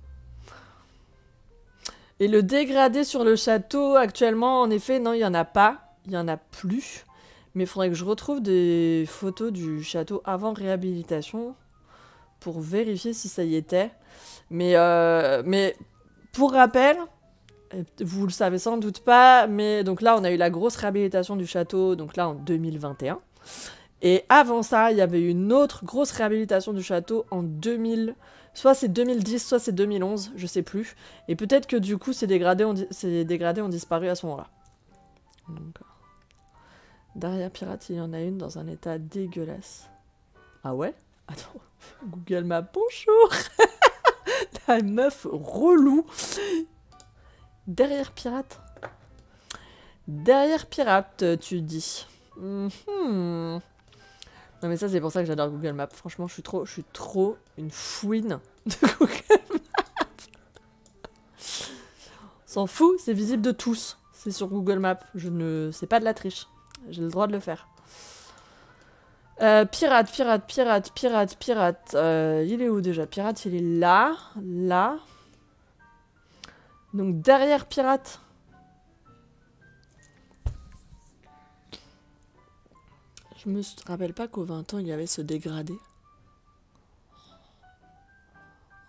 Et le dégradé sur le château, actuellement, en effet, non, il n'y en a pas. Il n'y en a plus. Mais il faudrait que je retrouve des photos du château avant réhabilitation pour vérifier si ça y était. Mais pour rappel, vous le savez sans doute pas, mais donc là, on a eu la grosse réhabilitation du château, donc là, en 2021. Et avant ça, il y avait une autre grosse réhabilitation du château en 2000... Soit c'est 2010, soit c'est 2011, je sais plus. Et peut-être que du coup, ces dégradés ont disparu à ce moment-là. Donc, derrière Pirate, il y en a une dans un état dégueulasse. Ah ouais? Attends, Google Maps, bonjour. La meuf relou. Derrière Pirate. Derrière Pirate, tu dis. Non mais ça c'est pour ça que j'adore Google Maps. Franchement, je suis trop une fouine de Google Maps. S'en fout, c'est visible de tous. C'est sur Google Maps. C'est pas de la triche. J'ai le droit de le faire. Pirate. Il est où déjà? Pirate, il est là. Là. Donc derrière Pirate. Je me rappelle pas qu'au 20 ans, il y avait ce dégradé.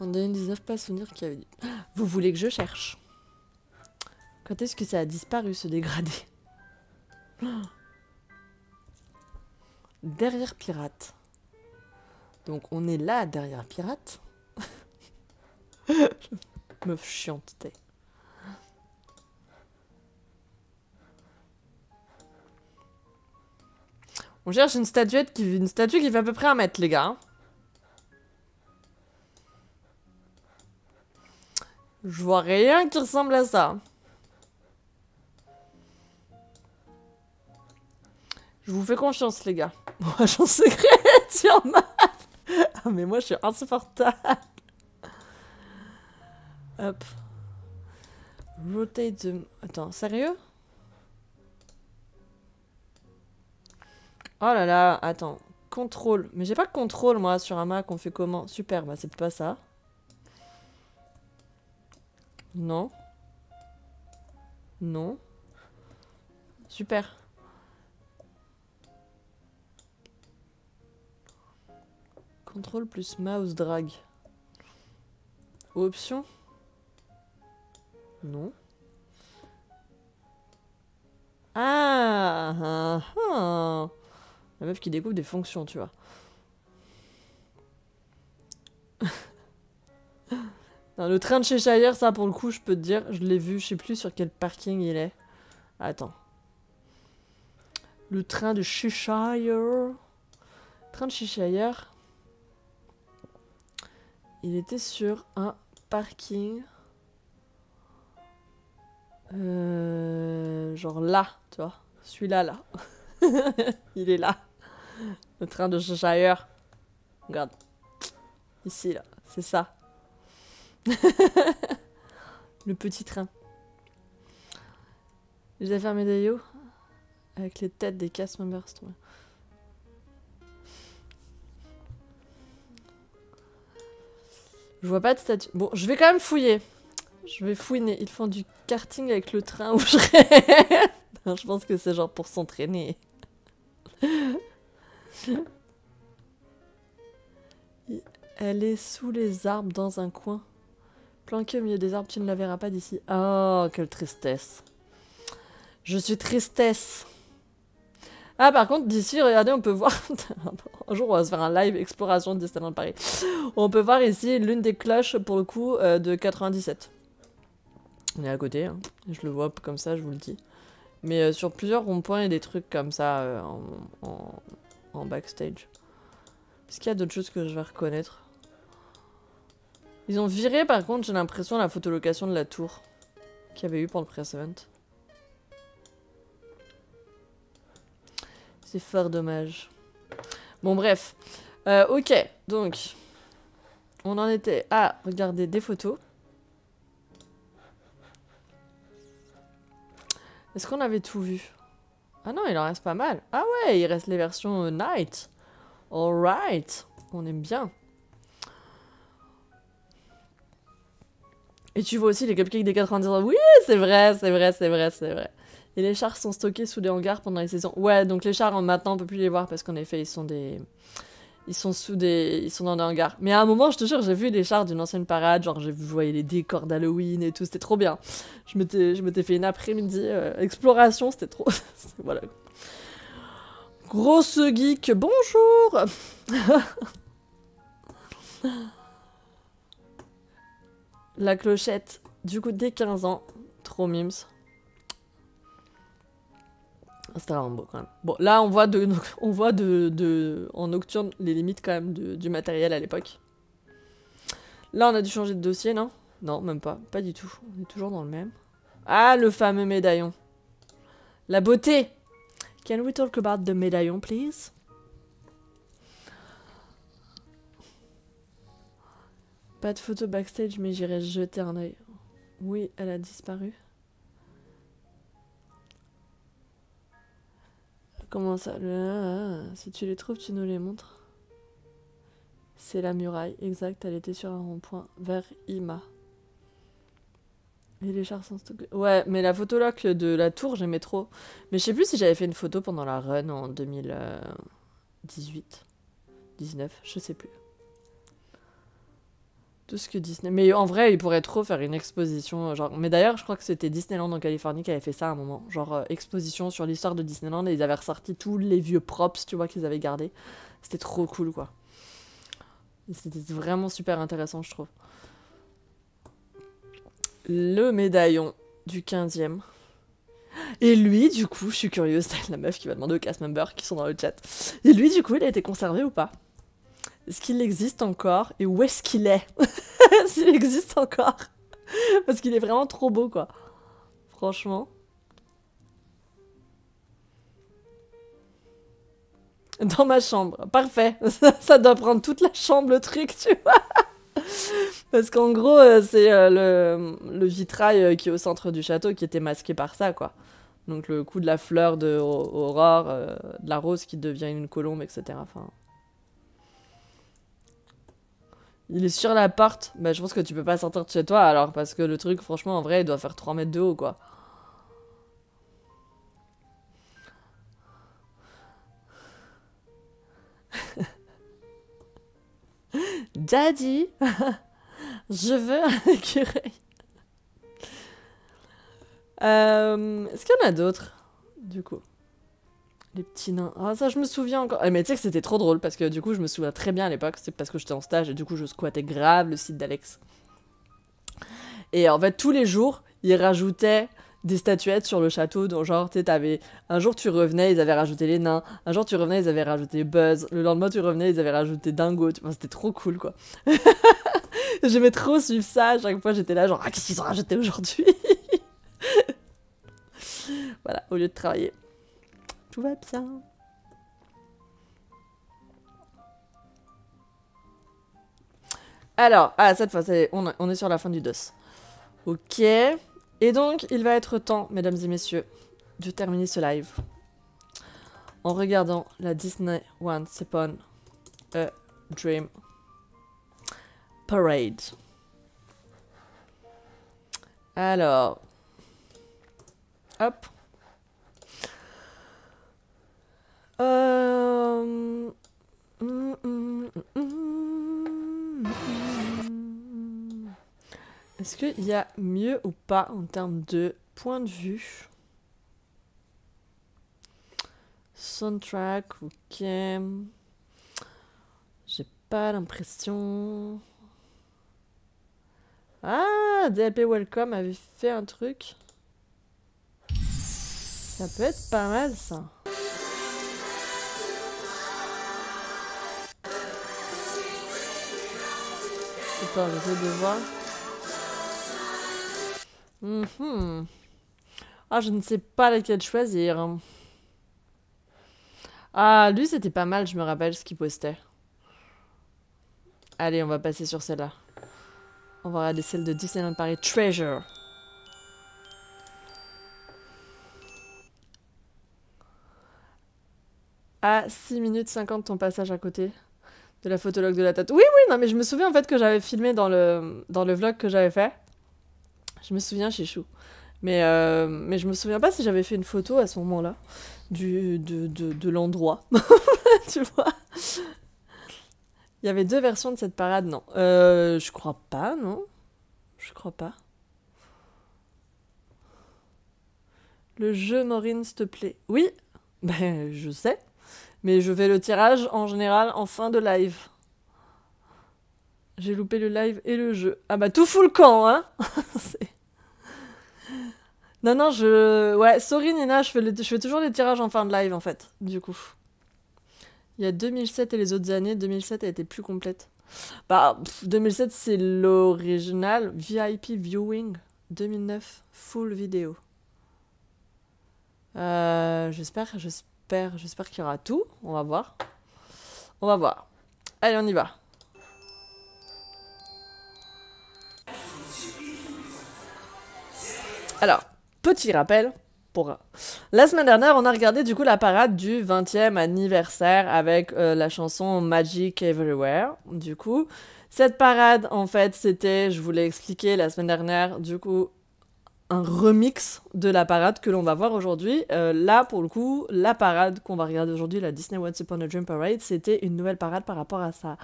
En 2019, pas souvenir qu'il y avait... Vous voulez que je cherche? Quand est-ce que ça a disparu, ce dégradé? Derrière Pirate. Donc on est là, derrière Pirate. Meuf chiante, t'es. On cherche une statue qui fait à peu près 1 mètre, les gars. Je vois rien qui ressemble à ça. Je vous fais confiance, les gars. Moi, j'en secret, sur ma... Ah, mais moi, je suis insupportable. Hop. Rotate the... Attends, sérieux? Oh là là, attends. Contrôle. Mais j'ai pas de contrôle, moi, sur un Mac. On fait comment? Super, bah c'est pas ça. Non. Non. Super. Contrôle plus mouse drag. Option? Non. Ah, ah, ah. La meuf qui découvre des fonctions, tu vois. Non, le train de Cheshire, ça pour le coup, je peux te dire, je l'ai vu, je sais plus sur quel parking il est. Attends. Le train de Cheshire. Train de Cheshire. Il était sur un parking. Genre là, tu vois. Celui-là, là. Il est là. Le train de Cheshire. Regarde. Ici, là. C'est ça. Le petit train. J'ai fait un médaillon avec les têtes des cast members. Je vois pas de statue. Bon, je vais quand même fouiller. Je vais fouiner. Ils font du karting avec le train où je rêve. Non, je pense que c'est genre pour s'entraîner. Elle est sous les arbres dans un coin. Planquée au milieu des arbres, tu ne la verras pas d'ici. Oh, quelle tristesse. Je suis tristesse. Ah, par contre, d'ici, regardez, on peut voir... Un jour, on va se faire un live exploration de Disneyland Paris. On peut voir ici l'une des cloches, pour le coup, de 97. On est à côté, hein. Je le vois comme ça, je vous le dis. Mais sur plusieurs ronds-points, il y a des trucs comme ça en backstage. Est-ce qu'il y a d'autres choses que je vais reconnaître? Ils ont viré, par contre, j'ai l'impression, la photolocation de la tour qu'il y avait eu pour le press event. C'est fort dommage. Bon, bref. Ok, donc... On en était à regarder des photos. Est-ce qu'on avait tout vu? Ah non, il en reste pas mal. Ah ouais, il reste les versions night. Alright. On aime bien. Et tu vois aussi les cupcakes des 90 ans. Oui, c'est vrai, c'est vrai, c'est vrai, c'est vrai. Et les chars sont stockés sous des hangars pendant les saisons. Ouais, donc les chars, maintenant, on peut plus les voir parce qu'en effet, ils sont dans des hangars. Mais à un moment, je te jure, j'ai vu des chars d'une ancienne parade. Genre, je voyais les décors d'Halloween et tout. C'était trop bien. Je m'étais fait une après-midi exploration. C'était trop... Voilà. Grosse geek, bonjour. La clochette, du coup, dès 15 ans. Trop mimes. C'était vraiment beau quand même. Bon, là, on voit en nocturne les limites quand même du matériel à l'époque. Là, on a dû changer de dossier, non? Non, même pas. Pas du tout. On est toujours dans le même. Ah, le fameux médaillon. La beauté. Can we talk about the médaillon, please? Pas de photo backstage, mais j'irai jeter un œil. Oui, elle a disparu. Comment ça? Si tu les trouves, tu nous les montres. C'est la muraille, exact. Elle était sur un rond-point vers Ima. Et les chars sont stockés. Ouais, mais la photologue de la tour, j'aimais trop. Mais je sais plus si j'avais fait une photo pendant la run en 2018. 19, je sais plus. Tout ce que Disney... Mais en vrai, ils pourraient trop faire une exposition, genre... Mais d'ailleurs, je crois que c'était Disneyland en Californie qui avait fait ça à un moment. Genre, exposition sur l'histoire de Disneyland, et ils avaient ressorti tous les vieux props, tu vois, qu'ils avaient gardés. C'était trop cool, quoi. C'était vraiment super intéressant, je trouve. Le médaillon du 15e. Et lui, du coup, je suis curieuse, c'est la meuf qui va demander aux cast members qui sont dans le chat. Et lui, du coup, il a été conservé ou pas? Est-ce qu'il existe encore? Et où est-ce qu'il est? S'il existe encore. Parce qu'il est vraiment trop beau, quoi. Franchement. Dans ma chambre. Parfait. Ça doit prendre toute la chambre, le truc, tu vois. Parce qu'en gros, c'est le vitrail qui est au centre du château qui était masqué par ça, quoi. Donc le coup de la fleur de Aurore, de la rose qui devient une colombe, etc. Enfin... Il est sur la porte. Bah, je pense que tu peux pas sortir de chez toi alors, parce que le truc, franchement, en vrai, il doit faire 3 mètres de haut, quoi. Daddy, je veux un écureuil. Est-ce qu'il y en a d'autres, du coup? Les petits nains. Ah, ça, je me souviens encore. Mais tu sais que c'était trop drôle parce que du coup, je me souviens très bien à l'époque. C'est parce que j'étais en stage et du coup, je squattais grave le site d'Alex. Et en fait, tous les jours, ils rajoutaient des statuettes sur le château. Donc, genre, tu sais, t'avais. Un jour, tu revenais, ils avaient rajouté les nains. Un jour, tu revenais, ils avaient rajouté Buzz. Le lendemain, tu revenais, ils avaient rajouté Dingo. Enfin, c'était trop cool, quoi. J'aimais trop suivre ça. À chaque fois, j'étais là, genre, ah, qu'est-ce qu'ils ont rajouté aujourd'hui? Voilà, au lieu de travailler. Tout va bien. Alors, cette fois, on est sur la fin du DOS. Ok. Et donc, il va être temps, mesdames et messieurs, de terminer ce live en regardant la Disney Once Upon a Dream Parade. Alors, hop. Est-ce qu'il y a mieux ou pas en termes de point de vue? Soundtrack, ok. J'ai pas l'impression. Ah, DLP Welcome avait fait un truc. Ça peut être pas mal, ça. Attends, j'essaie de voir. Ah, je ne sais pas laquelle choisir. Ah, lui, c'était pas mal, je me rappelle ce qu'il postait. Allez, on va passer sur celle-là. On va regarder celle de Disneyland Paris Treasure. À 6 minutes 50 ton passage à côté de la photologue de la tête. Oui, oui, non, mais je me souviens en fait que j'avais filmé dans le vlog que j'avais fait. Je me souviens, Chichou. Mais je me souviens pas si j'avais fait une photo à ce moment-là de l'endroit. Tu vois? Il y avait 2 versions de cette parade, non. Je crois pas, non. Je crois pas. Le jeu, Maureen, s'il te plaît. Oui, ben je sais. Mais je fais le tirage en général en fin de live. J'ai loupé le live et le jeu. Ah bah tout fout le camp, hein. Non, non, ouais, sorry Nina, je fais toujours les tirages en fin de live en fait, du coup. Il y a 2007 et les autres années, 2007 a été plus complète. Bah, 2007 c'est l'original, VIP Viewing, 2009, full vidéo. J'espère qu'il y aura tout, on va voir. On va voir. Allez, on y va. Alors, petit rappel, pour la semaine dernière, on a regardé du coup la parade du 20e anniversaire avec la chanson Magic Everywhere. Du coup, cette parade, en fait, c'était, je vous l'ai expliqué la semaine dernière, du coup, un remix de la parade que l'on va voir aujourd'hui. Là, pour le coup, la parade qu'on va regarder aujourd'hui, la Disney Once Upon a Dream Parade, c'était une nouvelle parade par rapport à sa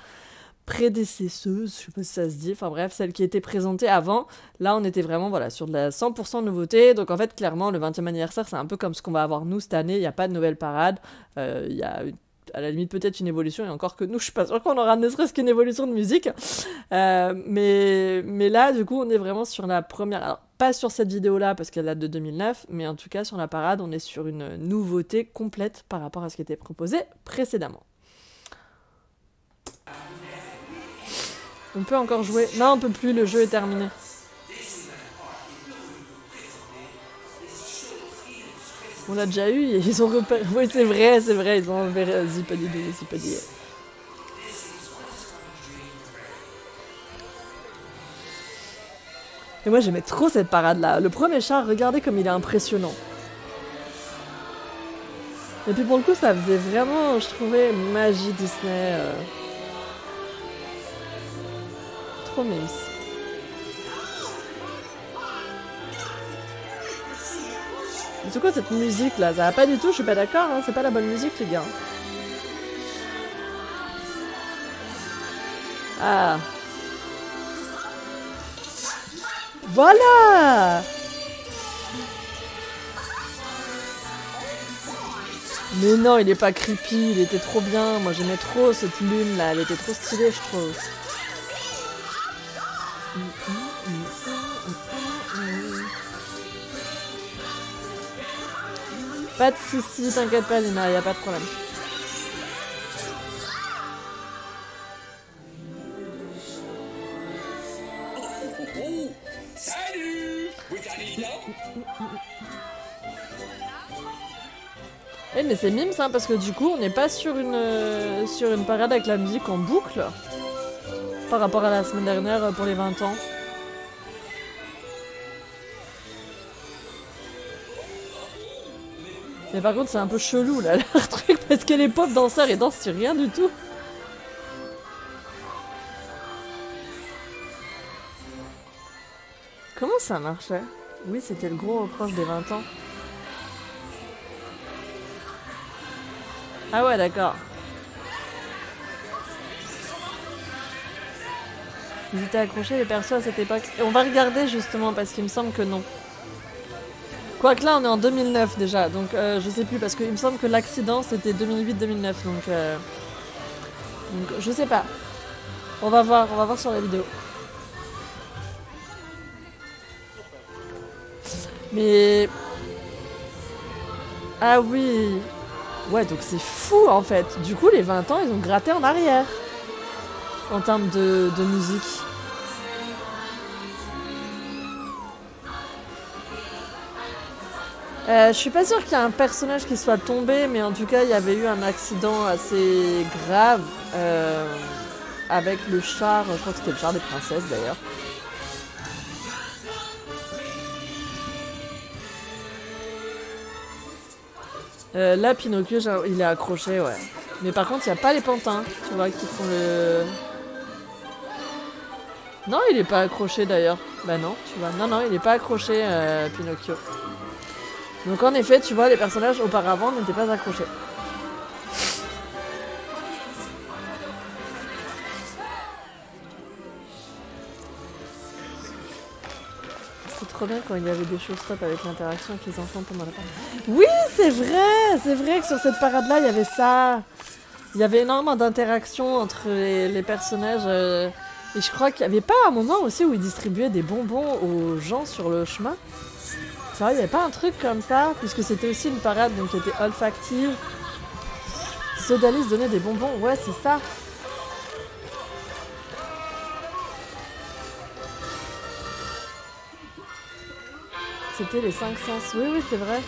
prédécesseuse, je sais pas si ça se dit, enfin bref, celle qui était présentée avant. Là, on était vraiment voilà, sur de la 100% nouveauté. Donc en fait, clairement, le 20e anniversaire, c'est un peu comme ce qu'on va avoir nous cette année. Il n'y a pas de nouvelle parade. Il y a à la limite peut-être une évolution, et encore que nous, je suis pas sûre qu'on aura ne serait-ce qu'une évolution de musique. Mais là, du coup, on est vraiment sur la première... Alors, pas sur cette vidéo-là, parce qu'elle date de 2009, mais en tout cas, sur la parade, on est sur une nouveauté complète par rapport à ce qui était proposé précédemment. On peut encore jouer. Non, on peut plus, le jeu est terminé. On l'a déjà eu, ils ont repéré. Oui, c'est vrai, ils ont repéré Zippity, Zippity. Et moi, j'aimais trop cette parade-là. Le premier char, regardez comme il est impressionnant. Et puis pour le coup, ça faisait vraiment, je trouvais, magie Disney. Trop mince. C'est quoi cette musique là? Ça va pas du tout, je suis pas d'accord, hein, c'est pas la bonne musique les gars. Ah. Voilà. Mais non, il est pas creepy, il était trop bien. Moi j'aimais trop cette lune là, elle était trop stylée je trouve. Pas de soucis, t'inquiète pas Lina, y a pas de problème. Salut! Vous allez là? Eh mais c'est mimes hein, parce que du coup on n'est pas sur une parade avec la musique en boucle par rapport à la semaine dernière pour les 20 ans. Mais par contre c'est un peu chelou là leur truc parce que les pauvres danseurs ils dansent sur rien du tout. Comment ça marchait? Oui c'était le gros reproche des 20 ans. Ah ouais d'accord. Ils étaient accrochés les persos à cette époque. Et on va regarder justement parce qu'il me semble que non. Quoique là on est en 2009 déjà, donc je sais plus parce qu'il me semble que l'accident c'était 2008-2009 donc je sais pas. On va voir sur la vidéo. Mais... Ah oui. Ouais donc c'est fou en fait. Du coup les 20 ans ils ont gratté en arrière. En termes de musique. Je suis pas sûre qu'il y ait un personnage qui soit tombé, mais en tout cas il y avait eu un accident assez grave avec le char, je crois que c'était le char des princesses d'ailleurs. Là Pinocchio il est accroché ouais. Mais par contre il n'y a pas les pantins, tu vois, qui font le... Non il est pas accroché d'ailleurs. Bah non, tu vois, non il est pas accroché Pinocchio. Donc en effet, tu vois, les personnages auparavant n'étaient pas accrochés. C'est trop bien quand il y avait des choses top avec l'interaction avec les enfants pendant la parade. Oui, c'est vrai que sur cette parade-là, il y avait ça. Il y avait énormément d'interactions entre les personnages. Et je crois qu'il n'y avait pas un moment aussi où ils distribuaient des bonbons aux gens sur le chemin. C'est vrai, il n'y avait pas un truc comme ça, puisque c'était aussi une parade donc, qui était olfactive. Sodalis donnait des bonbons, ouais, c'est ça. C'était les 5 sens, oui, c'est vrai.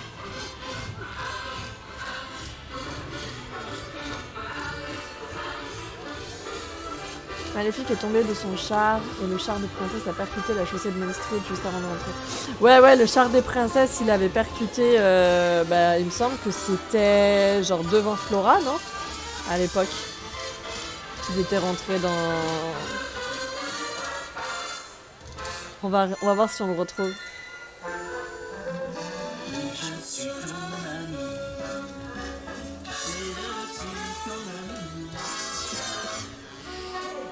Maléfique est tombé de son char et le char des princesses a percuté la chaussée de Main Street juste avant de rentrer. Ouais, le char des princesses, il avait percuté, il me semble que c'était genre devant Flora, non? À l'époque. Il était rentré dans... On va voir si on le retrouve.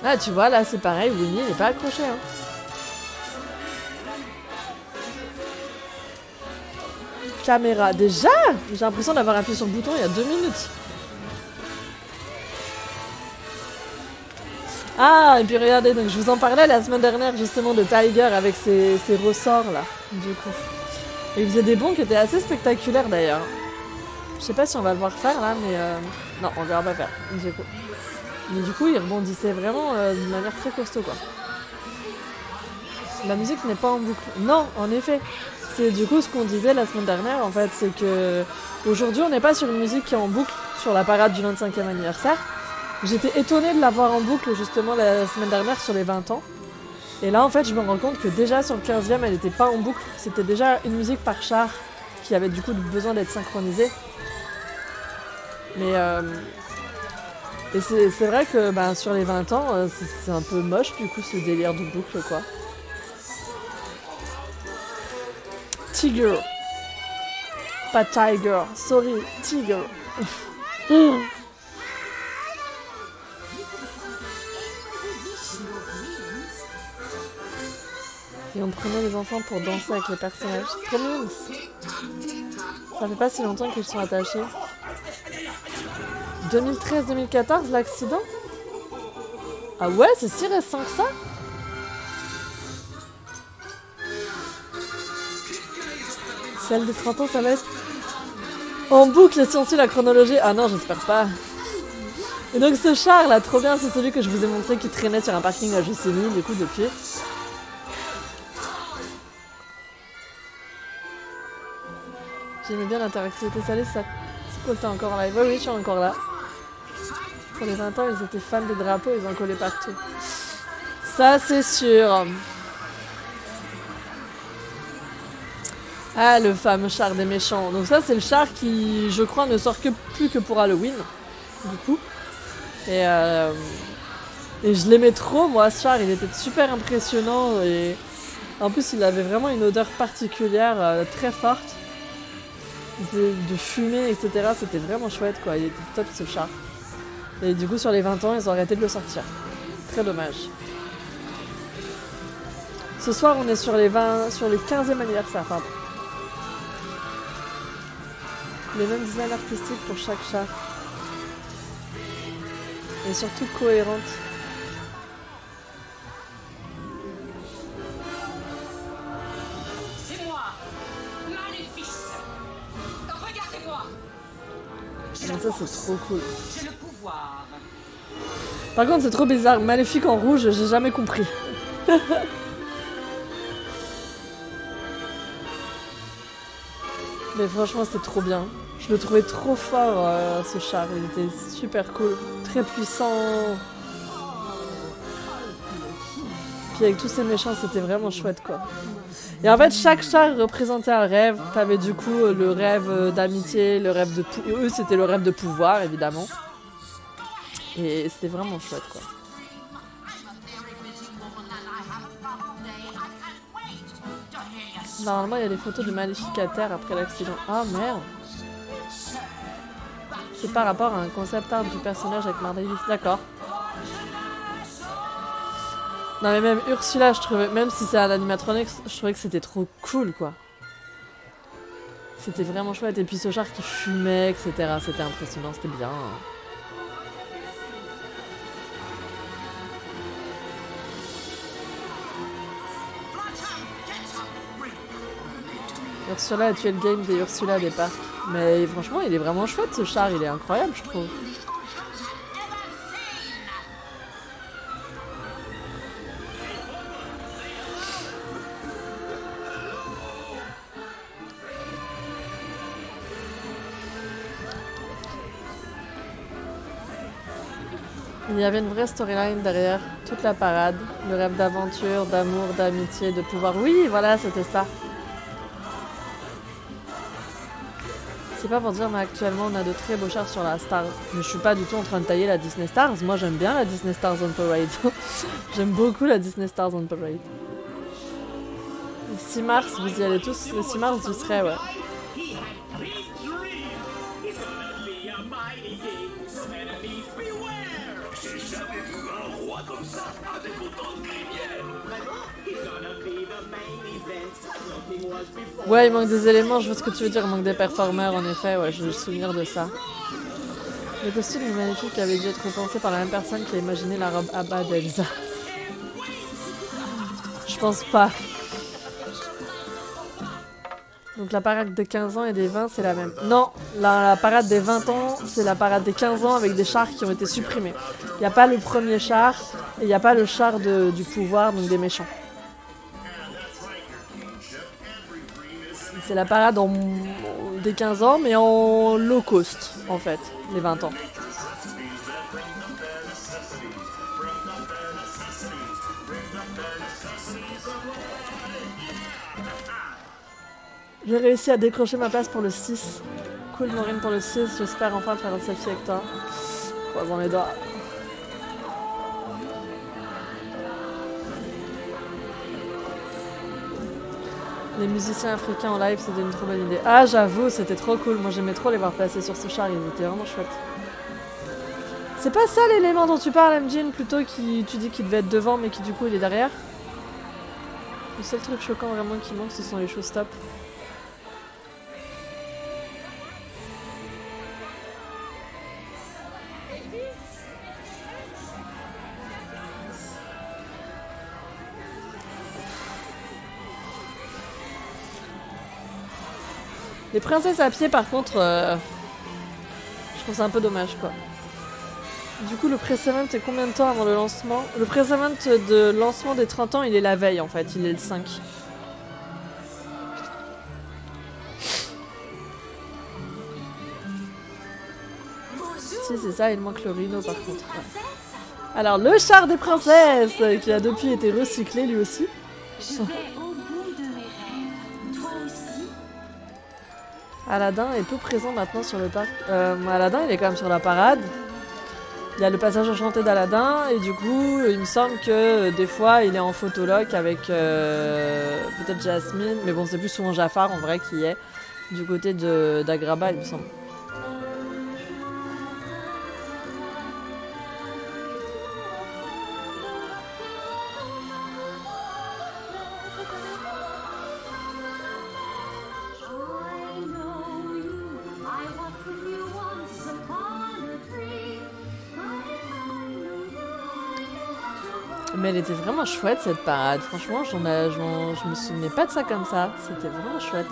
Ah tu vois là c'est pareil, Winnie il est pas accroché hein. Caméra, déjà? J'ai l'impression d'avoir appuyé sur le bouton il y a 2 minutes. Ah et puis regardez, donc je vous en parlais la semaine dernière justement de Tiger avec ses ressorts là, du coup. Et il faisait des bonds qui étaient assez spectaculaires d'ailleurs. Je sais pas si on va le voir faire là mais non on verra pas faire du coup. Mais du coup, il rebondissait vraiment d'une manière très costaud, quoi. La musique n'est pas en boucle. Non, en effet. C'est du coup ce qu'on disait la semaine dernière, en fait. C'est que aujourd'hui, on n'est pas sur une musique qui est en boucle sur la parade du 25e anniversaire. J'étais étonnée de la voir en boucle, justement, la semaine dernière sur les 20 ans. Et là, en fait, je me rends compte que déjà sur le 15e, elle n'était pas en boucle. C'était déjà une musique par char qui avait du coup besoin d'être synchronisée. Mais... Et c'est vrai que sur les 20 ans, c'est un peu moche du coup ce délire de boucle quoi. Tiger. Pas Tiger, sorry, Tiger. Et on prenait les enfants pour danser avec les personnages. C'est trop mignon. Ça fait pas si longtemps qu'ils sont attachés. 2013-2014, l'accident? Ah ouais, c'est si récent que ça? Celle de 30 ans, ça va être en boucle si on suit la chronologie. Ah non, j'espère pas. Et donc ce char là, trop bien, c'est celui que je vous ai montré qui traînait sur un parking à Jusseny, du coup, depuis. J'aimais bien l'interactivité. Salut, ça... c'est cool, t'es encore en live? Oui, je suis encore là. Pour les 20 ans, ils étaient fans des drapeaux, ils en collaient partout. Ça, c'est sûr. Ah, le fameux char des méchants. Donc ça, c'est le char qui, je crois, ne sort plus que pour Halloween, du coup. Et je l'aimais trop, moi, ce char. Il était super impressionnant. Et en plus, il avait vraiment une odeur particulière, très forte. De fumée, etc. C'était vraiment chouette, quoi. Il était top, ce char. Et du coup, sur les 20 ans, ils ont arrêté de le sortir. Très dommage. Ce soir, on est sur les 15e anniversaire, pardon. Les mêmes designs artistiques pour chaque char. Et surtout cohérente. C'est moi, Maléfice. Regardez-moi. Donc ça, c'est trop cool. J'ai le pouvoir. Par contre, c'est trop bizarre. Maléfique en rouge, j'ai jamais compris. Mais franchement, c'est trop bien. Je le trouvais trop fort, ce char. Il était super cool. Très puissant. Puis avec tous ces méchants, c'était vraiment chouette, quoi. Et en fait, chaque char représentait un rêve. T'avais du coup le rêve d'amitié, le rêve de... Eux, c'était le rêve de pouvoir, évidemment. Et c'était vraiment chouette, quoi. Normalement, il y a des photos de Maléfique à terre après l'accident. Ah, merde. C'est par rapport à un concept art du personnage avec Mardavis. D'accord. Non, mais même Ursula, je trouvais, même si c'est un animatronique, je trouvais que c'était trop cool, quoi. C'était vraiment chouette. Et puis ce char qui fumait, etc. C'était impressionnant, c'était bien. Ursula a tué le game des Ursula des parcs. Mais franchement, il est vraiment chouette, ce char. Il est incroyable, je trouve. Il y avait une vraie storyline derrière toute la parade. Le rêve d'aventure, d'amour, d'amitié, de pouvoir. Oui, voilà, c'était ça. C'est pas pour dire, mais actuellement, on a de très beaux chars sur la Stars. Mais je suis pas du tout en train de tailler la Disney Stars. Moi, j'aime bien la Disney Stars on Parade. J'aime beaucoup la Disney Stars on Parade. Le 6 mars, vous y allez tous. Le 6 mars, j'y serai, ouais. Ouais, il manque des éléments, je vois ce que tu veux dire, il manque des performeurs, en effet, ouais, j'ai le souvenir de ça. Le costume est magnifique, avait dû être repensé par la même personne qui a imaginé la robe Abba d'Elsa. Je pense pas. Donc la parade des 15 ans et des 20, c'est la même. Non, la parade des 20 ans, c'est la parade des 15 ans avec des chars qui ont été supprimés. Il n'y a pas le premier char, et il n'y a pas le char du pouvoir, donc des méchants. C'est la parade des 15 ans, mais en low cost, en fait, les 20 ans. J'ai réussi à décrocher ma place pour le 6. Cool, Maureen, pour le 6. J'espère enfin faire un selfie avec toi. Croisons les doigts. Les musiciens africains en live, c'était une trop bonne idée. Ah, j'avoue, c'était trop cool. Moi, j'aimais trop les voir passer sur ce char. Ils étaient vraiment chouettes. C'est pas ça l'élément dont tu parles, Mjin, plutôt qui tu dis qu'il devait être devant, mais qui du coup il est derrière? Le seul truc choquant vraiment qui manque, ce sont les showstops. Les princesses à pied, par contre, je trouve ça un peu dommage, quoi. Du coup, le pré-event est combien de temps avant le lancement? Le pré-event de lancement des 30 ans, il est la veille, en fait. Il est le 5. Si, c'est ça, il manque le rhino, par contre. Ouais. Alors, le char des princesses, qui a depuis été recyclé, lui aussi. Aladdin est tout présent maintenant sur le parc. Aladdin, il est quand même sur la parade. Il y a le passage enchanté d'Aladin, et du coup, il me semble que des fois, il est en photologue avec peut-être Jasmine, mais bon, c'est plus souvent Jafar en vrai qui est du côté d'Agraba, il me semble. Mais elle était vraiment chouette cette parade, franchement, je me souvenais pas de ça comme ça, c'était vraiment chouette.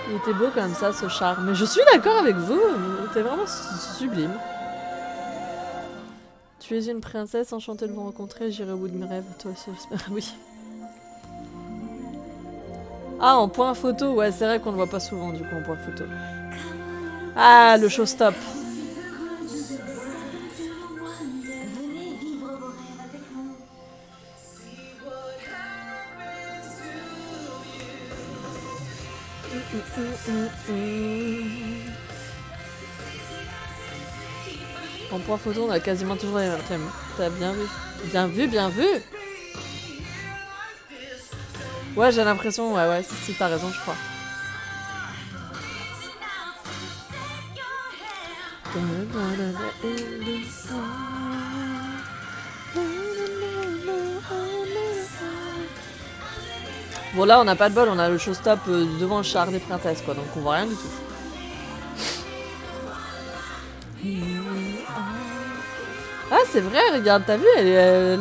Il était beau comme ça ce char, mais je suis d'accord avec vous, il était vraiment sublime. Tu es une princesse, enchantée de vous rencontrer, j'irai au bout de mes rêves, toi aussi j'espère, oui. Ah, en point photo, ouais c'est vrai qu'on le voit pas souvent du coup en point photo. Ah, le showstop. En point photo, on a quasiment toujours les mêmes thèmes. T'as bien vu. Bien vu, bien vu. Ouais, j'ai l'impression, ouais, si, t'as raison, je crois. Bon là on n'a pas de bol, on a le showstop devant le char des princesses quoi, donc on voit rien du tout. Ah c'est vrai, regarde, t'as vu,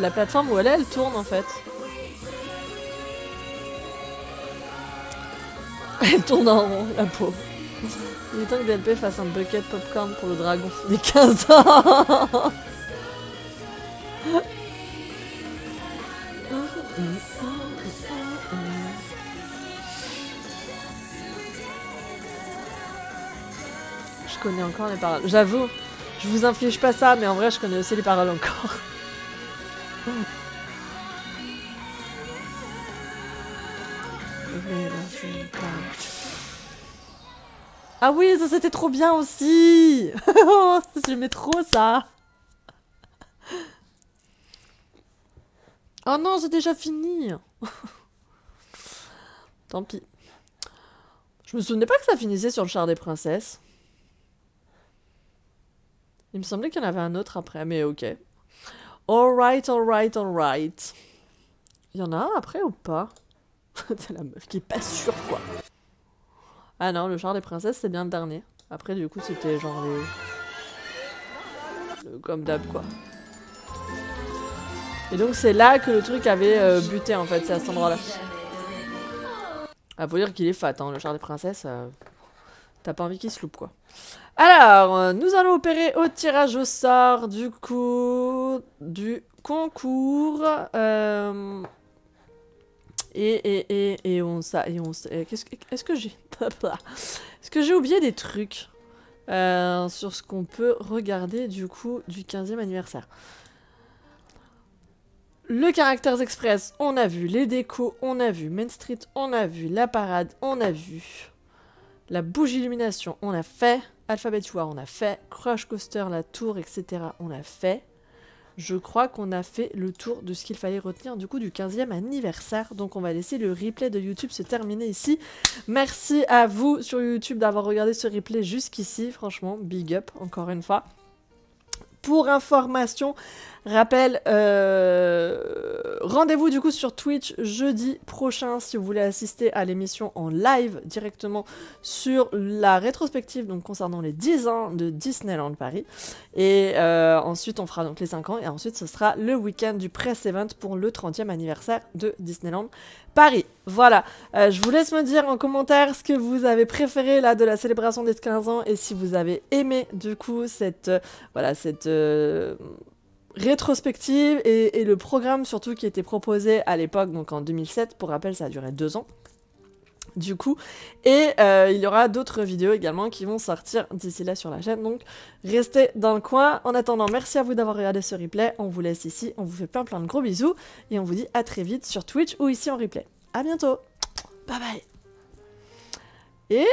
la plateforme où elle tourne en fait. Elle tourne en rond, la pauvre. Il est temps que DLP fasse un bucket popcorn pour le dragon des 15 ans. Je connais encore les paroles. J'avoue, je vous inflige pas ça, mais en vrai, je connais aussi les paroles encore. Ah oui, ça c'était trop bien aussi. J'aimais trop ça. Oh non, c'est déjà fini. Tant pis. Je me souvenais pas que ça finissait sur le char des princesses. Il me semblait qu'il y en avait un autre après, mais ok. Alright, alright, alright. Il y en a un après ou pas? C'est la meuf qui est pas sûre, quoi. Ah non, le char des princesses, c'est bien le dernier. Après, du coup, c'était genre les... comme d'hab, quoi. Et donc, c'est là que le truc avait buté, en fait. C'est à cet endroit-là. Ah, faut dire qu'il est fat, hein, le char des princesses. T'as pas envie qu'il se loupe, quoi. Alors, nous allons opérer au tirage au sort, du coup, du concours. Est-ce que j'ai oublié des trucs sur ce qu'on peut regarder, du coup, du 15e anniversaire? Le Caractères Express, on a vu. Les décos, on a vu. Main Street, on a vu. La parade, on a vu. La bougie illumination, on a fait. Alphabet War, on a fait. Crush Coaster, la tour, etc. On a fait. Je crois qu'on a fait le tour de ce qu'il fallait retenir du coup du 15e anniversaire. Donc on va laisser le replay de YouTube se terminer ici. Merci à vous sur YouTube d'avoir regardé ce replay jusqu'ici. Franchement, big up encore une fois. Pour information, Rappel, rendez-vous du coup sur Twitch jeudi prochain si vous voulez assister à l'émission en live directement sur la rétrospective donc concernant les 10 ans de Disneyland Paris. Et ensuite on fera donc les 5 ans et ensuite ce sera le week-end du press event pour le 30e anniversaire de Disneyland Paris. Voilà, je vous laisse me dire en commentaire ce que vous avez préféré là de la célébration des 15 ans et si vous avez aimé du coup cette rétrospective et le programme surtout qui était proposé à l'époque, donc en 2007, pour rappel ça a duré 2 ans du coup, et il y aura d'autres vidéos également qui vont sortir d'ici là sur la chaîne, donc restez dans le coin. En attendant, merci à vous d'avoir regardé ce replay, on vous laisse ici, on vous fait plein de gros bisous, et on vous dit à très vite sur Twitch ou ici en replay. À bientôt, bye bye. Et